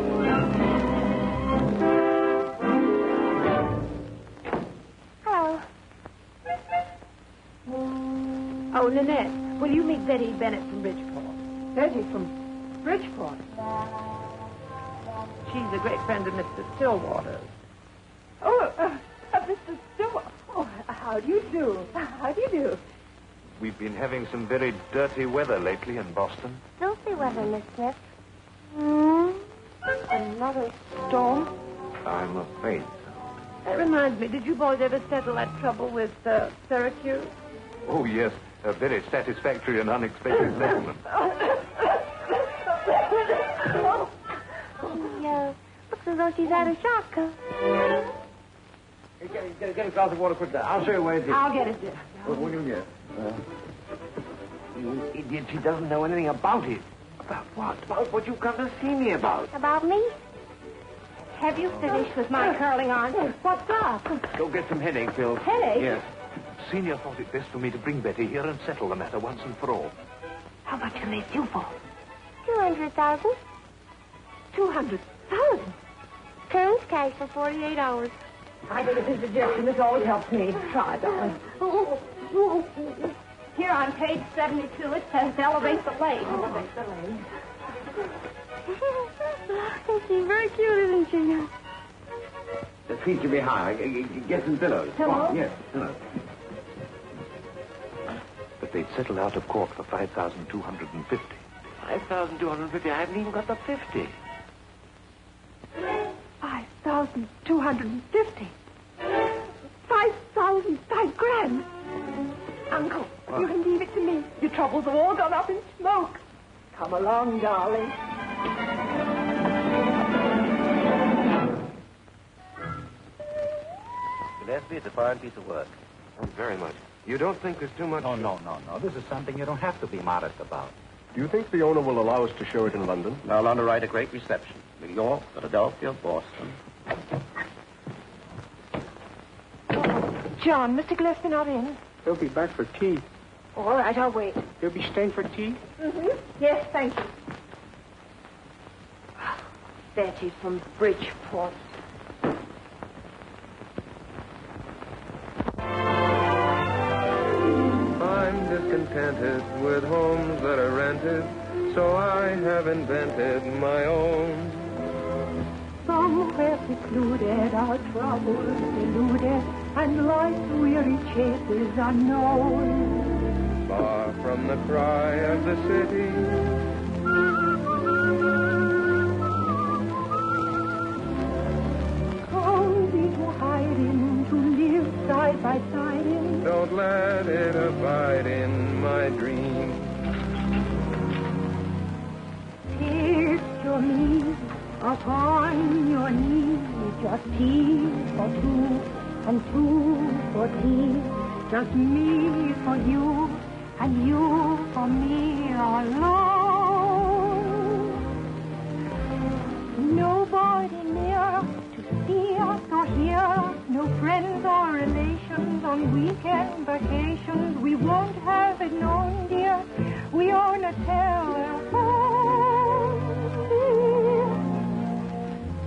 Hello. Oh, Nanette, will you meet Betty Bennett from Bridgeport? Betty from Bridgeport? She's a great friend of Mr. Stillwater's. Oh, Mr. Stillwater. Oh, how do you do? How do you do? We've been having some very dirty weather lately in Boston. Filthy weather, Miss Smith. Another storm? I'm afraid so. That reminds me, did you boys ever settle that trouble with Syracuse? Oh, yes. A very satisfactory and unexpected settlement. Yeah, looks as though she's had a shock. Hey, get a glass of water quickly. I'll show you where it is. I'll get it, dear. What do you get? You idiot, she doesn't know anything about it. About what? About what you've come to see me about. About me? Have you finished with my curling on? What's up? Go get some headache pills. Headache? Yes. Senior thought it best for me to bring Betty here and settle the matter once and for all. How much can they sue for? 200,000. 200,000? Turns cash for 48 hours. I think it's a suggestion. This always helps me. Try, darling. Here on page 72, it says elevate the leg. Elevate the leg. She's very cute, isn't she? The feet should be high. Get some pillows. Pillows? Oh, yes, pillows. But they'd settle out of court for 5,250. 5,250. I haven't even got the 50. 5,250. 5,000, $5,000. Uncle, you can leave it to me. Your troubles have all gone up in smoke. Come along, darling. Gillespie, it's a fine piece of work. Oh, very much. You don't think there's too much... Oh, no. This is something you don't have to be modest about. Do you think the owner will allow us to show it in London? I'll underwrite a great reception. New York, Philadelphia, Boston. John, Mr. Gillespie not in? He'll be back for tea. All right, I'll wait. He'll be staying for tea? Mm-hmm. Yes, thank you. Betty from Bridgeport. I'm discontented with homes that are rented, so I have invented my own. Somewhere secluded, our troubles eluded, and life's weary chases unknown. Far from the cry of the city, my side in. Don't let it abide in my dream. Picture me upon your knees, just tea for two and two for tea, just me for you and you for me alone. Nobody near to see us or hear us, no friends or relations on weekend vacations. We won't have it known, dear, we own a telephone.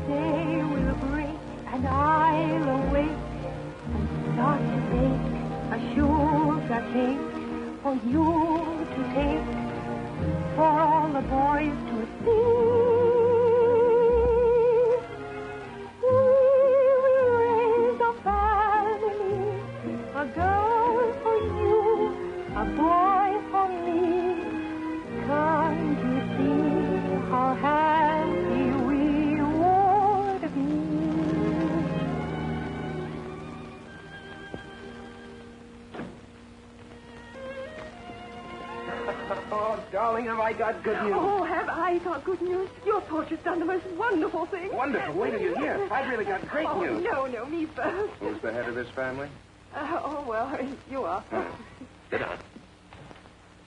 Day will break and I'll awake and start to bake a sugar cake for you to take, for all the boys to see. We will raise a family, a girl for you, a boy for me. Can't you see how happy we would be? Oh, darling, have I got good news? Oh, have I got good news? Your portrait's done the most wonderful thing. Wonderful. Wait till you hear. I've really got great news. No, me first. Who's the head of this family? Well, you are. Sit down.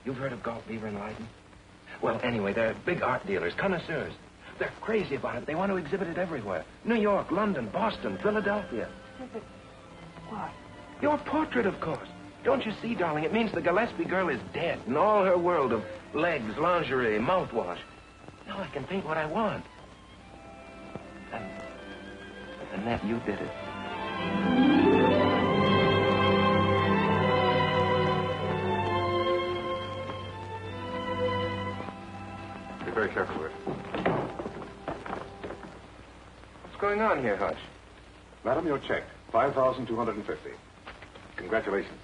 You've heard of Galt Beaver and Leiden? Well, anyway, they're big art dealers, connoisseurs. They're crazy about it. They want to exhibit it everywhere. New York, London, Boston, Philadelphia. What? Your portrait, of course. Don't you see, darling? It means the Gillespie girl is dead and all her world of legs, lingerie, mouthwash. Now I can paint what I want. And Nanette, you did it. Be very careful with it. What's going on here, Hutch? Madam, your check. 5,250. Congratulations.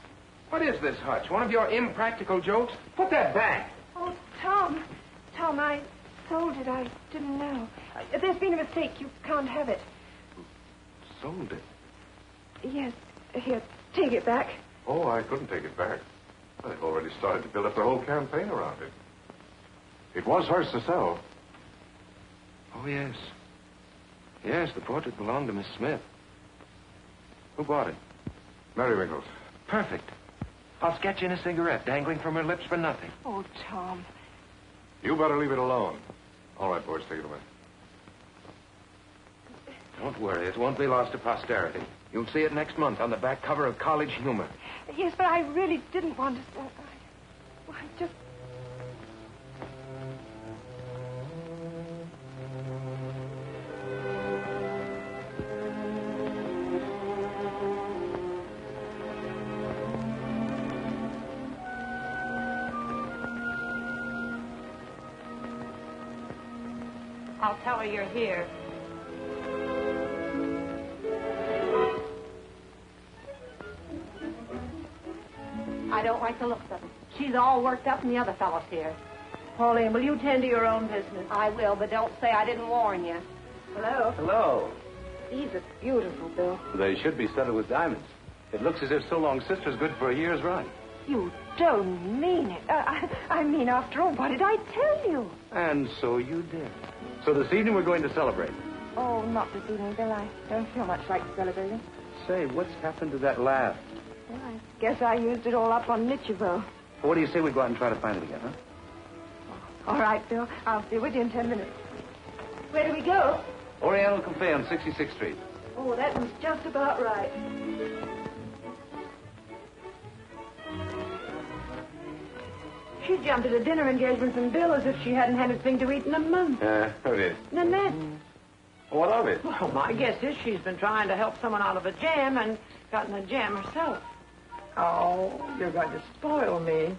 What is this, Hutch? One of your impractical jokes? Put that back. Oh, Tom, I sold it. I didn't know. There's been a mistake. You can't have it. Sold it? Yes. Here, take it back. Oh, I couldn't take it back. I've already started to build up the whole campaign around it. It was hers to sell. Oh, yes. Yes, the portrait belonged to Miss Smith. Who bought it? Mary Winkles. Perfect. I'll sketch in a cigarette dangling from her lips for nothing. Oh, Tom. You better leave it alone. All right, boys, take it away. Don't worry, it won't be lost to posterity. You'll see it next month on the back cover of College Humor. Yes, but I really didn't want to... I just... I'll tell her you're here. I don't like the looks of it. She's all worked up and the other fellow's here. Pauline, will you tend to your own business? I will, but don't say I didn't warn you. Hello? Hello. These are beautiful, Bill. They should be studded with diamonds. It looks as if So Long Sister's good for a year's run. You don't mean it. I mean, after all, what did I tell you? And so you did. So this evening we're going to celebrate. Oh, not this evening, Bill. I don't feel much like celebrating. Say, what's happened to that laugh? Well, I guess I used it all up on Mitchellville. Well, what do you say we go out and try to find it again, huh? All right, Bill. I'll be with you in 10 minutes. Where do we go? Oriental Cafe on 66th Street. Oh, that was just about right. She jumped at a dinner engagement from Bill as if she hadn't had anything to eat in a month. Who did? Nanette. What of it? Well, my guess is she's been trying to help someone out of a jam and gotten a jam herself. Oh, you're going to spoil me.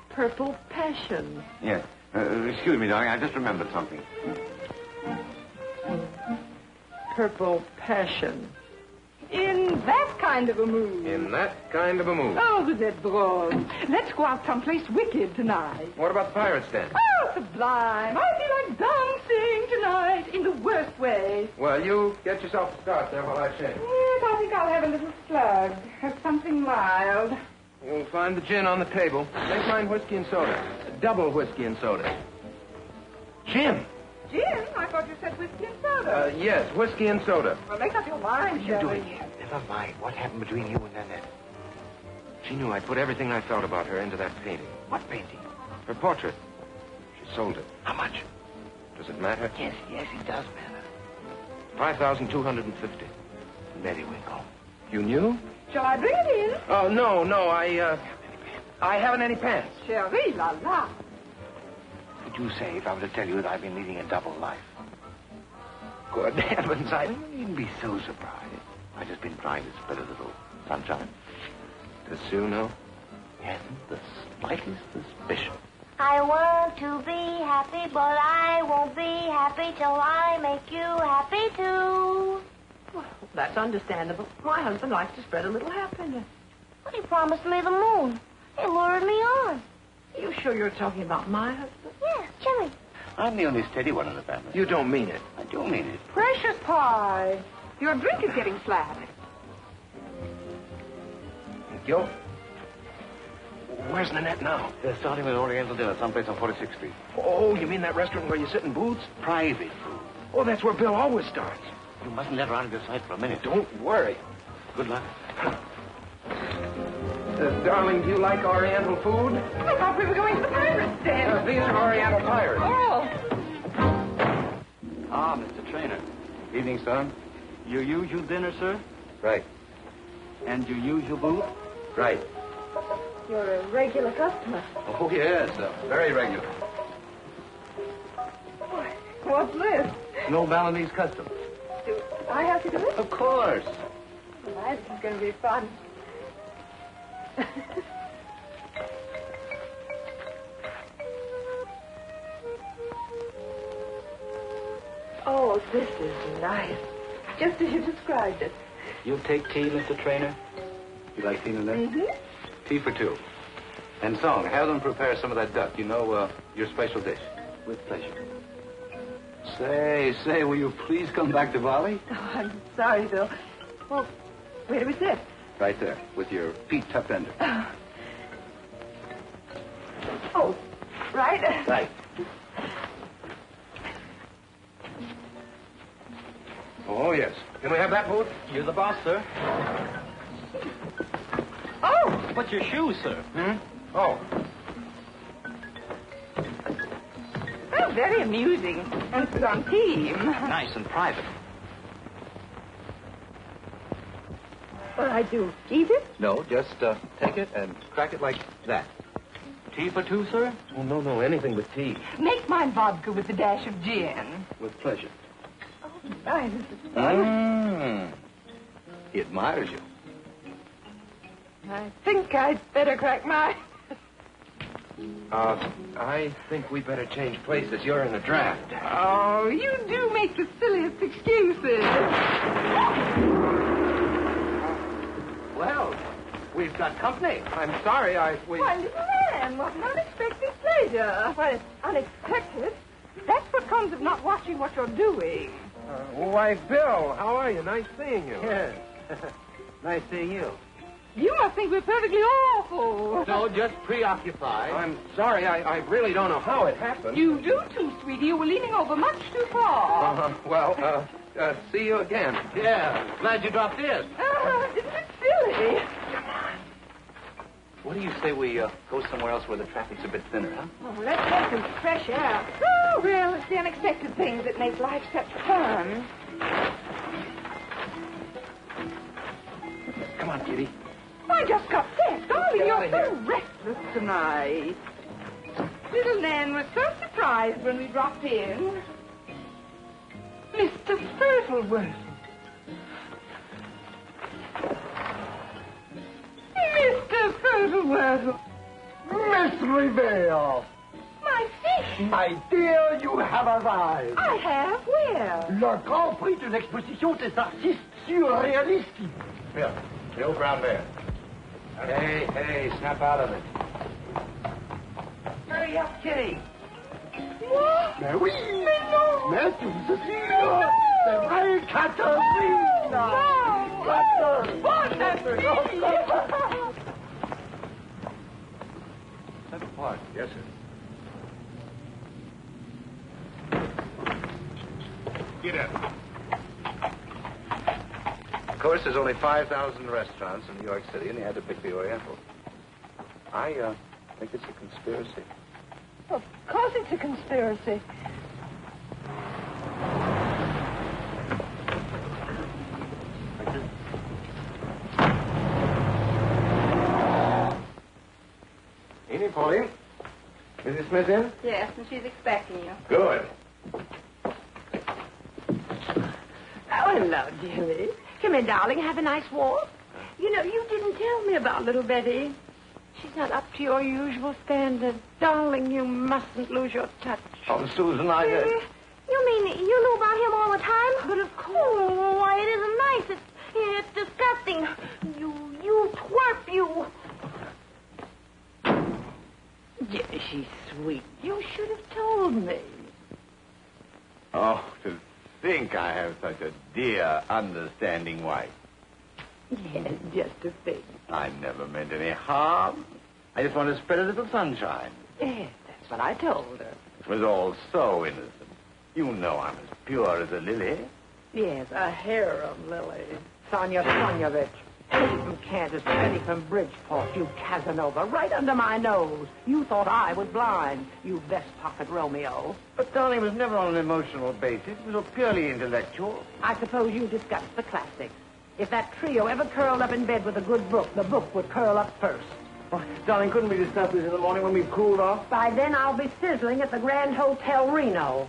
Purple passion. Yes. Excuse me, darling. I just remembered something. Purple passion. In that kind of a mood. In that kind of a mood. Oh, vous êtes drôle. Let's go out someplace wicked tonight. What about the Pirates Den? Oh, sublime. I feel like dancing tonight in the worst way. Well, you get yourself a start there while I change. Yes, I think I'll have a little slug. Have something mild. You'll find the gin on the table. Make mine whiskey and soda. Double whiskey and soda. Jim! Gin? I thought you said whiskey and soda. Yes, whiskey and soda. Well, make up your mind, What are you Shelley. doing here? Never mind. What happened between you and Nanette? She knew I'd put everything I felt about her into that painting. What painting? Her portrait. She sold it. How much? Does it matter? Yes, it does matter. 5,250. Mary Winkle. You knew? Shall I bring it in? Oh, no, I haven't any pants. Chérie, la la. What would you say if I were to tell you that I've been leading a double life? Good heavens, You needn't be so surprised. I've just been trying to spread a little sunshine. Does Sue know? Hasn't the slightest suspicion. I want to be happy, but I won't be happy till I make you happy too. Well, that's understandable. My husband likes to spread a little happiness. But he promised me the moon. He lured me on. Are you sure you're talking about my husband? Yes, Jimmy. I'm the only steady one in the family. You don't mean it. I do mean it. Precious pie. Your drink is getting flat. Thank you. Where's Nanette now? They're starting with Oriental dinner someplace on 46th Street. Oh, you mean that restaurant where you sit in booths? Private food. Oh, that's where Bill always starts. You mustn't let her out of your sight for a minute. Don't worry. Good luck. Darling, do you like Oriental food? I thought we were going to the pirate's den. These are Oriental pirates. Oh. Ah, Mr. Trainor. Evening, son. Your usual dinner, sir? Right. And your usual booth? Right. You're a regular customer. Oh, yes. Very regular. What's this? No Balinese custom. Do I have to do it? Of course. Well, this is going to be fun. Oh, this is nice. Just as you described it. You'll take tea, Mr. Trainor? You like tea, Nanette? Mm-hmm. Tea for two. And Song, have them prepare some of that duck. You know, your special dish. With pleasure. Say, will you please come back to Bali? Oh, I'm sorry, Bill. Well, where do we sit? Right there, with your feet tucked under. Oh, right? Right. Oh, yes. Can we have that booth? You're the boss, sir. Oh! But your shoes, sir. Hmm? Oh. Oh, very amusing. And put on team. Nice and private. What do I do? Eat it? No, just take it and crack it like that. Tea for two, sir? Oh, no, anything but tea. Make mine vodka with a dash of gin. With pleasure. Nice. This is fun. He admires you. I think I'd better crack mine. I think we better change places. You're in a draft. Oh, you do make the silliest excuses. Well, we've got company. I'm sorry, Why, little man, what an unexpected pleasure. Well, it's unexpected. That's what comes of not watching what you're doing. Why, Bill, how are you? Nice seeing you. Yes. Nice seeing you. You must think we're perfectly awful. No, just preoccupied. I'm sorry, I really don't know how it happened. You do too, sweetie. You were leaning over much too far. Well, see you again. Yeah, glad you dropped in. Isn't it silly? What do you say we go somewhere else where the traffic's a bit thinner, huh? Oh, let's get some fresh air. Oh, well, it's the unexpected things that make life such fun. Come on, Kitty. I just got sick. Darling, Get out you're of so here. restless tonight. Little Nan was so surprised when we dropped in. Mr. Fertleworth. Mr. Fertleworth. Miss Rivera, My fish. my dear, you have arrived. I have. Where? Le Grand Prix de l'exposition des artistes surréalistes. Here, the old brown bear. Hey, snap out of it. Hurry up, Kitty. Mais oui. Mais non. Mais tu me dis, c'est vrai, Catherine. Non. Catherine. Bonne That's what? Yes, sir. Get up. Of course, there's only 5,000 restaurants in New York City, and you had to pick the Oriental. I think it's a conspiracy. Of course it's a conspiracy. Evening, Pauline. Mrs. Smith in? Yes, and she's expecting you. Good. Oh, hello, Jimmy. Come in, darling. Have a nice walk. You know, you didn't tell me about little Betty. She's not up to your usual standard. Darling, you mustn't lose your touch. Oh, Susan, You mean you knew about him all the time? But of course. Oh, why, it isn't nice. It's disgusting. You twerp, you. Yeah, she's sweet. You should have told me. Oh, to think I have such a dear, understanding wife. Yes, just to think. I never meant any harm. I just want to spread a little sunshine. Yes, that's what I told her. It was all so innocent. You know I'm as pure as a lily. Yes, a harem lily. Sonia Sonyovich. Betty from Kansas, Betty from Bridgeport, you Casanova, right under my nose. You thought I was blind, you vest pocket Romeo. But, darling, it was never on an emotional basis. It was all purely intellectual. I suppose you discussed the classics. If that trio ever curled up in bed with a good book, the book would curl up first. Oh, darling, couldn't we discuss this in the morning when we've cooled off? By then, I'll be sizzling at the Grand Hotel Reno.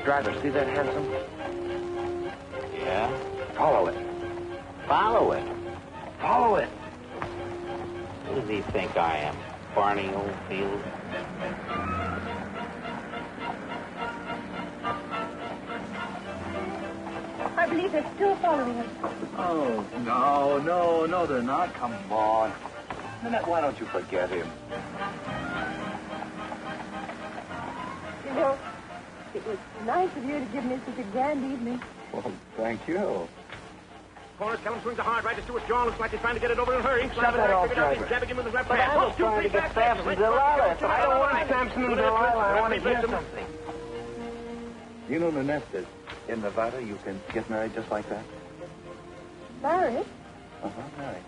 Driver, see that hansom? Yeah? Follow it. Follow it. Follow it. Who does he think I am? Barney Oldfield? I believe they're still following us. Oh, no, they're not. Come on. Nanette, why don't you forget him? You know, it was nice of you to give me such a grand evening. Well, thank you. Corner, Kellum swings a hard right to Stuart John. Looks like he's trying to get it over in a hurry. Shut that off, driver. Jabbing him with his left But hand. I was trying to get Samson and Delilah. I don't want Samson and Delilah. I want to hear something. You know, Nanette, that in Nevada you can get married just like that? Married? Married.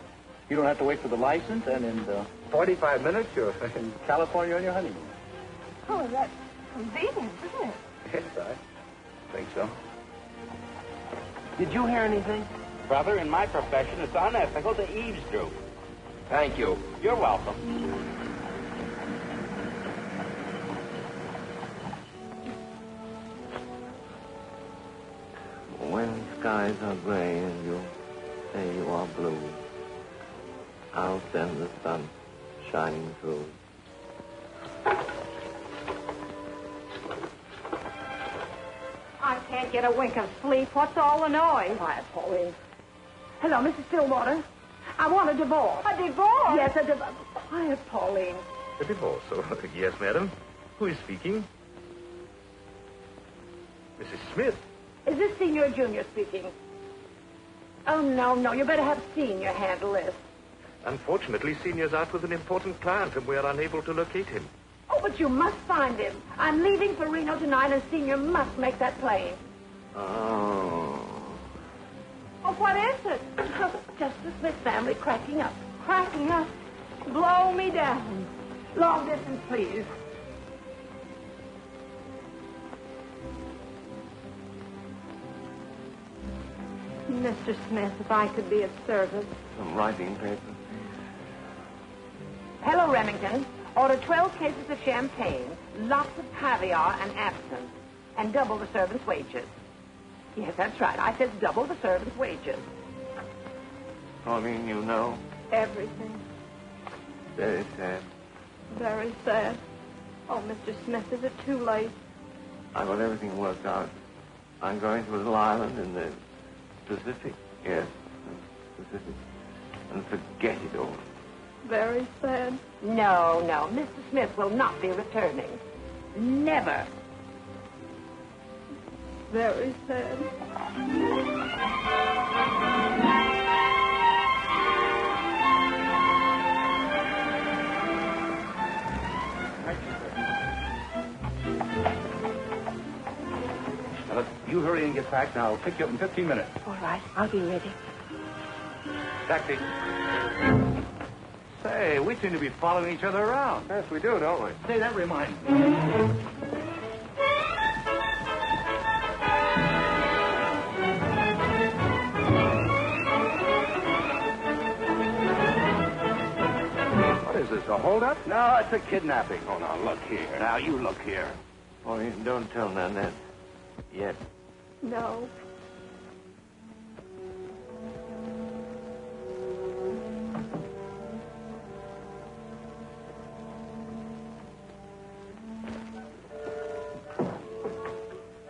You don't have to wait for the license, and in 45 minutes you're in California on your honeymoon. Oh, that's convenient, isn't it? Yes, I think so. Did you hear anything? Brother, in my profession, it's unethical to eavesdroop. Thank you. You're welcome. When skies are gray and you say you are blue, I'll send the sun shining through. I can't get a wink of sleep. What's all the noise? Quiet, Pauline. Hello, Mrs. Stillwater. I want a divorce. A divorce? Yes, a divorce. Quiet, Pauline. A divorce, oh, yes, madam. Who is speaking? Mrs. Smith. Is this Senior or Junior speaking? Oh, no. You better have Senior handle this. Unfortunately, Senior's out with an important client, and we are unable to locate him. Oh, but you must find him. I'm leaving for Reno tonight, and Senior must make that plain. Oh. Oh, what is it? Just the Smith family cracking up. Cracking up? Blow me down. Long distance, please. Mr. Smith, if I could be of service. Some writing paper. Hello, Remington. Order 12 cases of champagne, lots of caviar and absinthe, and double the servants' wages. Yes, that's right. I said double the servants' wages. Pauline, you know. Everything. Very sad. Very sad. Oh, Mr. Smith, is it too late? I got everything worked out. I'm going to a little island in the Pacific. Yes, Pacific. And forget it all. Very sad. No, no. Mr. Smith will not be returning. Never. Very sad. Now, you hurry and get back. Now, I'll pick you up in 15 minutes. All right, I'll be ready. Taxi. Say, we seem to be following each other around. Yes, we do, don't we? Say, that reminds me. What is this, a holdup? No, it's a kidnapping. Oh, now, look here. Now, you look here. Oh, don't tell Nanette. Yet. No.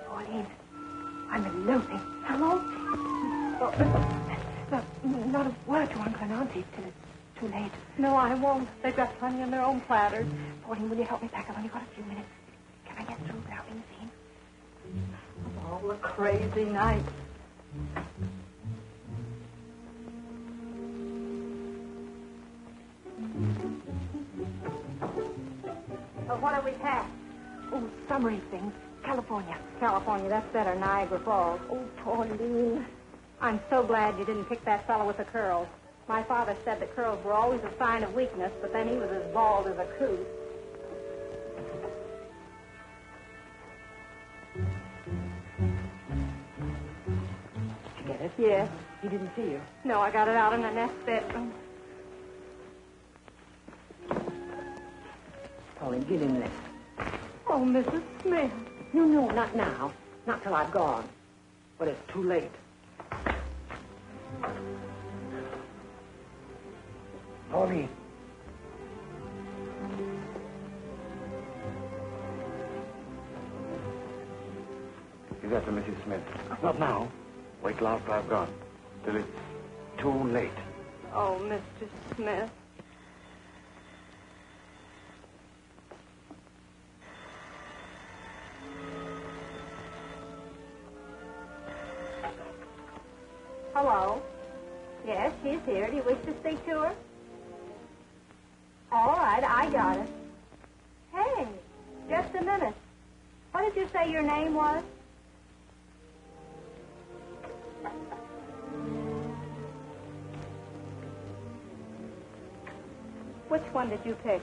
Pauline, I'm eloping. Hello? Not a word to Uncle and Auntie till it's too late. No, I won't. They've got plenty on their own platters. Pauline, will you help me pack? I've only got a few minutes. Can I get through without being seen? All the crazy night. Well, what have we packed? Oh, summery things. California. California, that's better. Niagara Falls. Oh, Pauline. I'm so glad you didn't pick that fellow with the curls. My father said that curls were always a sign of weakness, but then he was as bald as a coot. Did you get it? Yes. He didn't see you. No, I got it out in Nanette's bedroom. Pauline, get in there. Oh, Mrs. Smith. No, not now. Not till I've gone. But it's too late. Pauline. Give that to Mrs. Smith. Not now. Wait till after I've gone. Till it's too late. Oh, Mr. Smith. Hello. Yes, she's here. Do you wish to speak to her? All right, I got it. Hey, just a minute. What did you say your name was? Which one did you pick?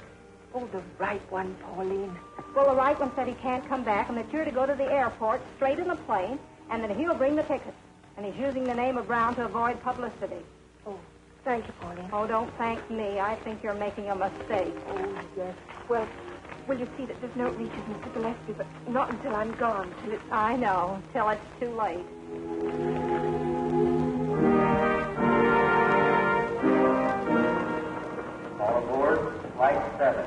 Oh, the right one, Pauline. Well, the right one said he can't come back and that you're to go to the airport straight in the plane and that he'll bring the tickets. And he's using the name of Brown to avoid publicity. Oh, thank you, Pauline. Oh, don't thank me. I think you're making a mistake. Oh, yes. Well, will you see that this note reaches Mr. Gillespie, but not until I'm gone, till it's... I know, till it's too late. All aboard, Flight 7,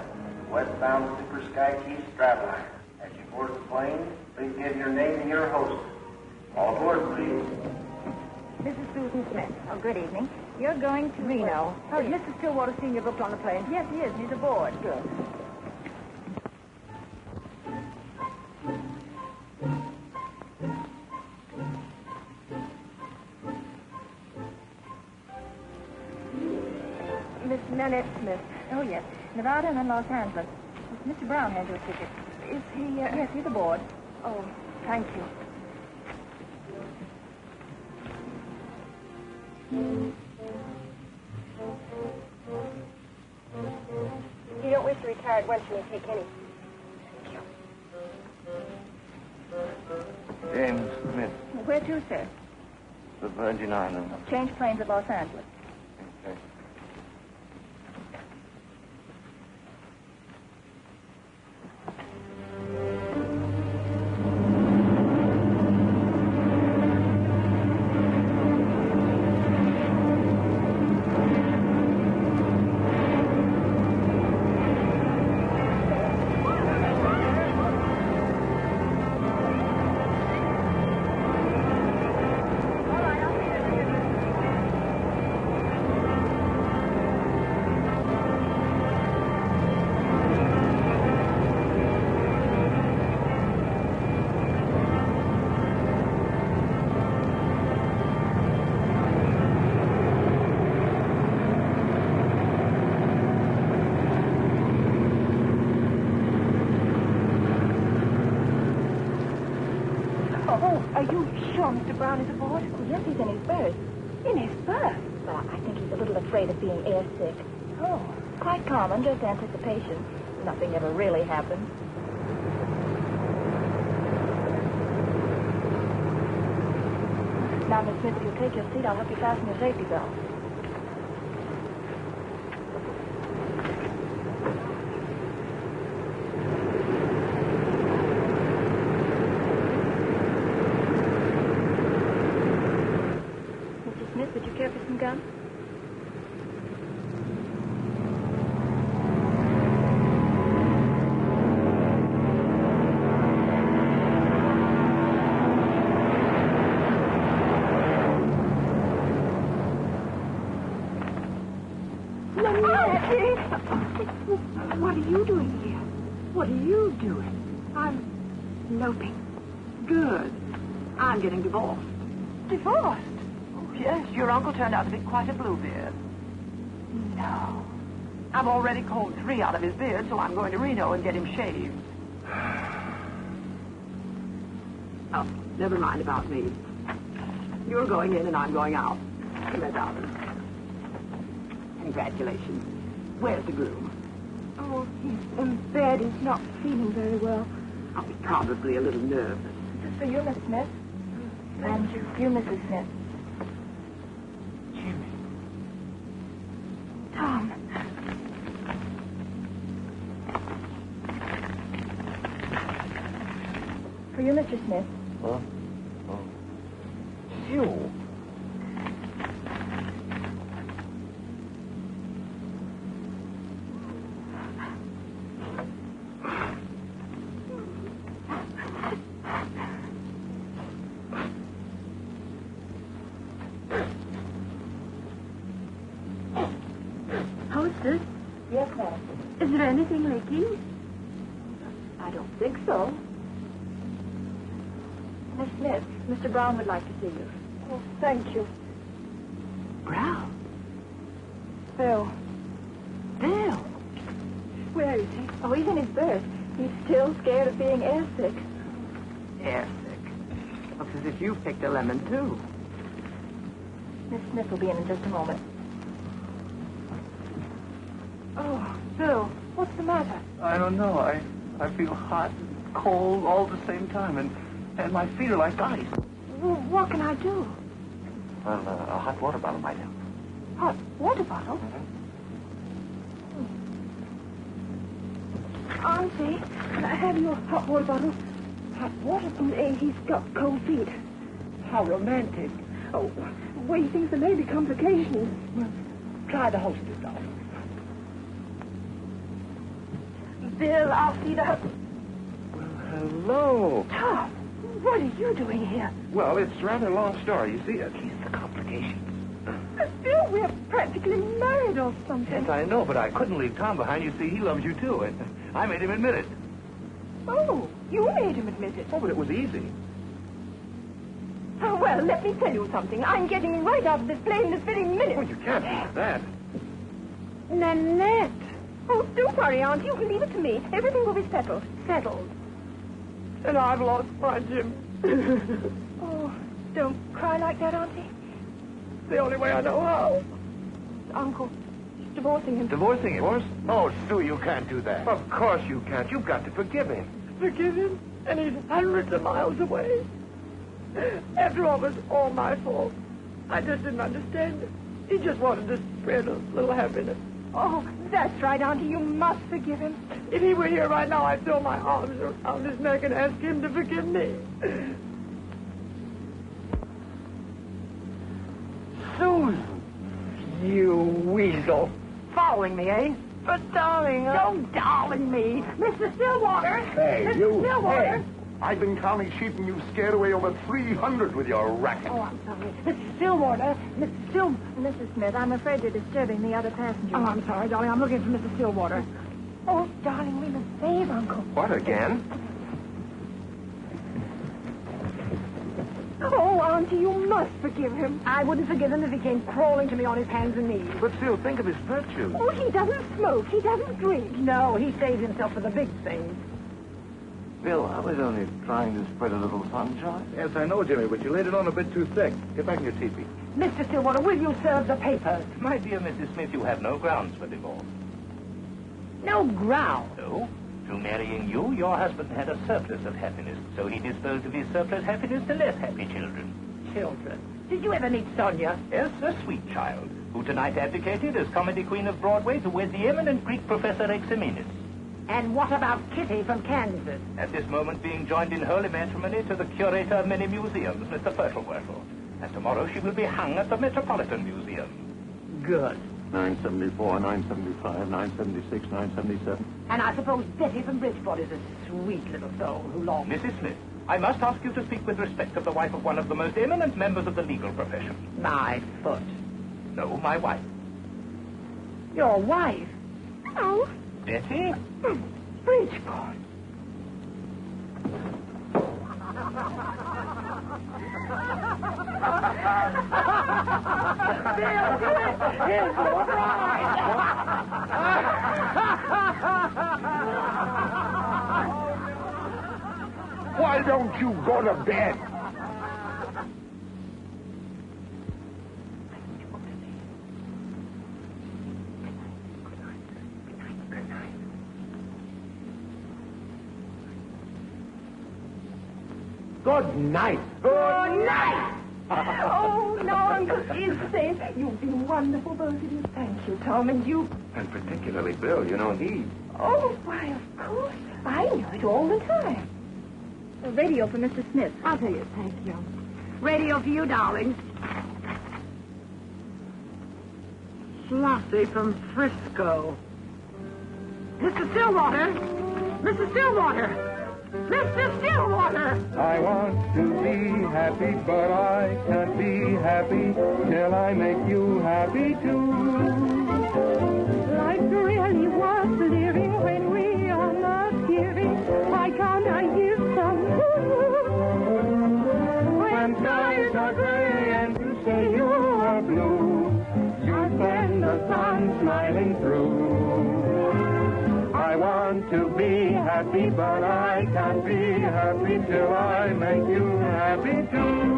westbound Super Sky Chiefs traveler. As you board the plane, please give your name and your host. All aboard, please. This is Susan Smith. Oh, good evening. You're going to Reno. Oh, is Mr. Stillwater Sr. booked on the plane? Yes, he is. He's aboard. Good. Miss Nanette Smith. Oh, yes. Nevada and then Los Angeles. Mr. Brown has your ticket. Is he... Yes, he's aboard. Oh, thank you. You don't wish to retire at once, you may take any. James Smith, Where to, sir? the Virgin Islands. Change planes at Los Angeles. Okay. sure Mr. Brown is aboard? Oh, yes, he's in his berth. In his berth? Well, I think he's a little afraid of being airsick. Oh. Quite common, just anticipation. Nothing ever really happened. Now, Miss Smith, if you'll take your seat, I'll help you fasten your safety belt. Mr. Smith, would you care for some gum? What are you doing here? What are you doing? I'm eloping. Good. I'm getting divorced. Divorced? Oh, yes, your uncle turned out to be quite a bluebeard. No. I've already combed 3 out of his beard, so I'm going to Reno and get him shaved. Oh, never mind about me. You're going in and I'm going out. Come here, darling. Congratulations. Where's the groom? Oh, he's in bed. He's not feeling very well. Oh, he's probably a little nervous. This is for you, Miss Smith. And you, Mrs. Smith. Jimmy. Tom. For you, Mr. Smith. Huh? Oh. You. Hostess, Yes, ma'am. is there anything leaking? I don't think so. Miss Smith, Mr. Brown would like to see you. Oh, thank you. Brown? Bill. Bill? Where is he? Oh, he's in his berth. He's still scared of being airsick. Airsick. Looks as if you picked a lemon, too. Miss Smith will be in just a moment. Oh, Bill, what's the matter? I don't know. I feel hot and cold all at the same time, and my feet are like ice. Well, what can I do? Well, a hot water bottle might help. Hot water bottle? Auntie, can I have your hot water bottle? Hot water bottle? He's got cold feet. How romantic. Oh, well, he thinks there may be complications. Well, try the hostess, darling. Bill, I'll see the... Well, hello. Tom, what are you doing here? Well, it's rather a long story. You see, at least the complications. Bill, we're practically married or something. Yes, I know, but I couldn't leave Tom behind. You see, he loves you, too, and I made him admit it. Oh, you made him admit it. Oh, but it was easy. Oh, well, let me tell you something. I'm getting right out of this plane this very minute. Oh, you can't do that. Nanette. Oh, don't worry, Aunt. You can leave it to me. Everything will be settled. Settled. And I've lost my Jim. Oh, don't cry like that, Auntie. It's the only way I know how. Uncle, divorcing him. Divorcing him? Divorce? Oh, Sue, you can't do that. Of course you can't. You've got to forgive him. Forgive him? And he's hundreds of miles away. After all, it was all my fault. I just didn't understand it. He just wanted to spread a little happiness. Oh, that's right, Auntie. You must forgive him. If he were here right now, I'd throw my arms around his neck and ask him to forgive me. Susan, you weasel. Following me, eh? But, darling, don't darling me. Mr. Stillwater. Hey, Mr. you. Stillwater. Hey, I've been counting sheep and you've scared away over 300 with your racket. Oh, I'm sorry. Mr. Stillwater. Mrs. Smith, I'm afraid you're disturbing the other passengers. Oh, I'm sorry, darling. I'm looking for Mr. Stillwater. Oh, darling, we must save Uncle. What, again? Oh, Auntie, you must forgive him. I wouldn't forgive him if he came crawling to me on his hands and knees. But still, think of his virtue. Oh, he doesn't smoke. He doesn't drink. No, he saves himself for the big things. Bill, I was only trying to spread a little sunshine. Yes, I know, Jimmy, but you laid it on a bit too thick. Get back in your teepee. Mr. Stillwater, will you serve the papers? My dear Mrs. Smith, you have no grounds for divorce. No ground. No. Through marrying you, your husband had a surplus of happiness, so he disposed of his surplus happiness to less happy children. Children? Did you ever meet Sonia? Yes, a sweet child, who tonight abdicated as comedy queen of Broadway to wed the eminent Greek professor Exemenes. And what about Kitty from Kansas? At this moment being joined in holy matrimony to the curator of many museums, Mr. Firtlewurtle. And tomorrow she will be hung at the Metropolitan Museum. Good. 974, 975, 976, 977. And I suppose Betty from Bridgeport is a sweet little soul who longs... Mrs. Smith, I must ask you to speak with respect of the wife of one of the most eminent members of the legal profession. My foot. No, my wife. Your wife? Oh. Betty? Bridgeport. Why don't you go to bed? Good night. Good night! Oh, now Uncle is safe. You've been wonderful, both of you. Thank you, Tom, and you... And particularly Bill, you know, he... Oh, why, of course. I knew it all the time. A radio for Mr. Smith. I'll tell you, thank you. Radio for you, darling. Flossie from Frisco. Mr. Stillwater! Mr. Stillwater! Mr. Stillwater! I want to be happy, but I can't be happy till I make you happy too. Life really was leering when we are not hearing. Why can't I give some When skies are gray and you say you are blue, you send the sun smiling through. I want to be happy, but I can't be happy till I make you happy too.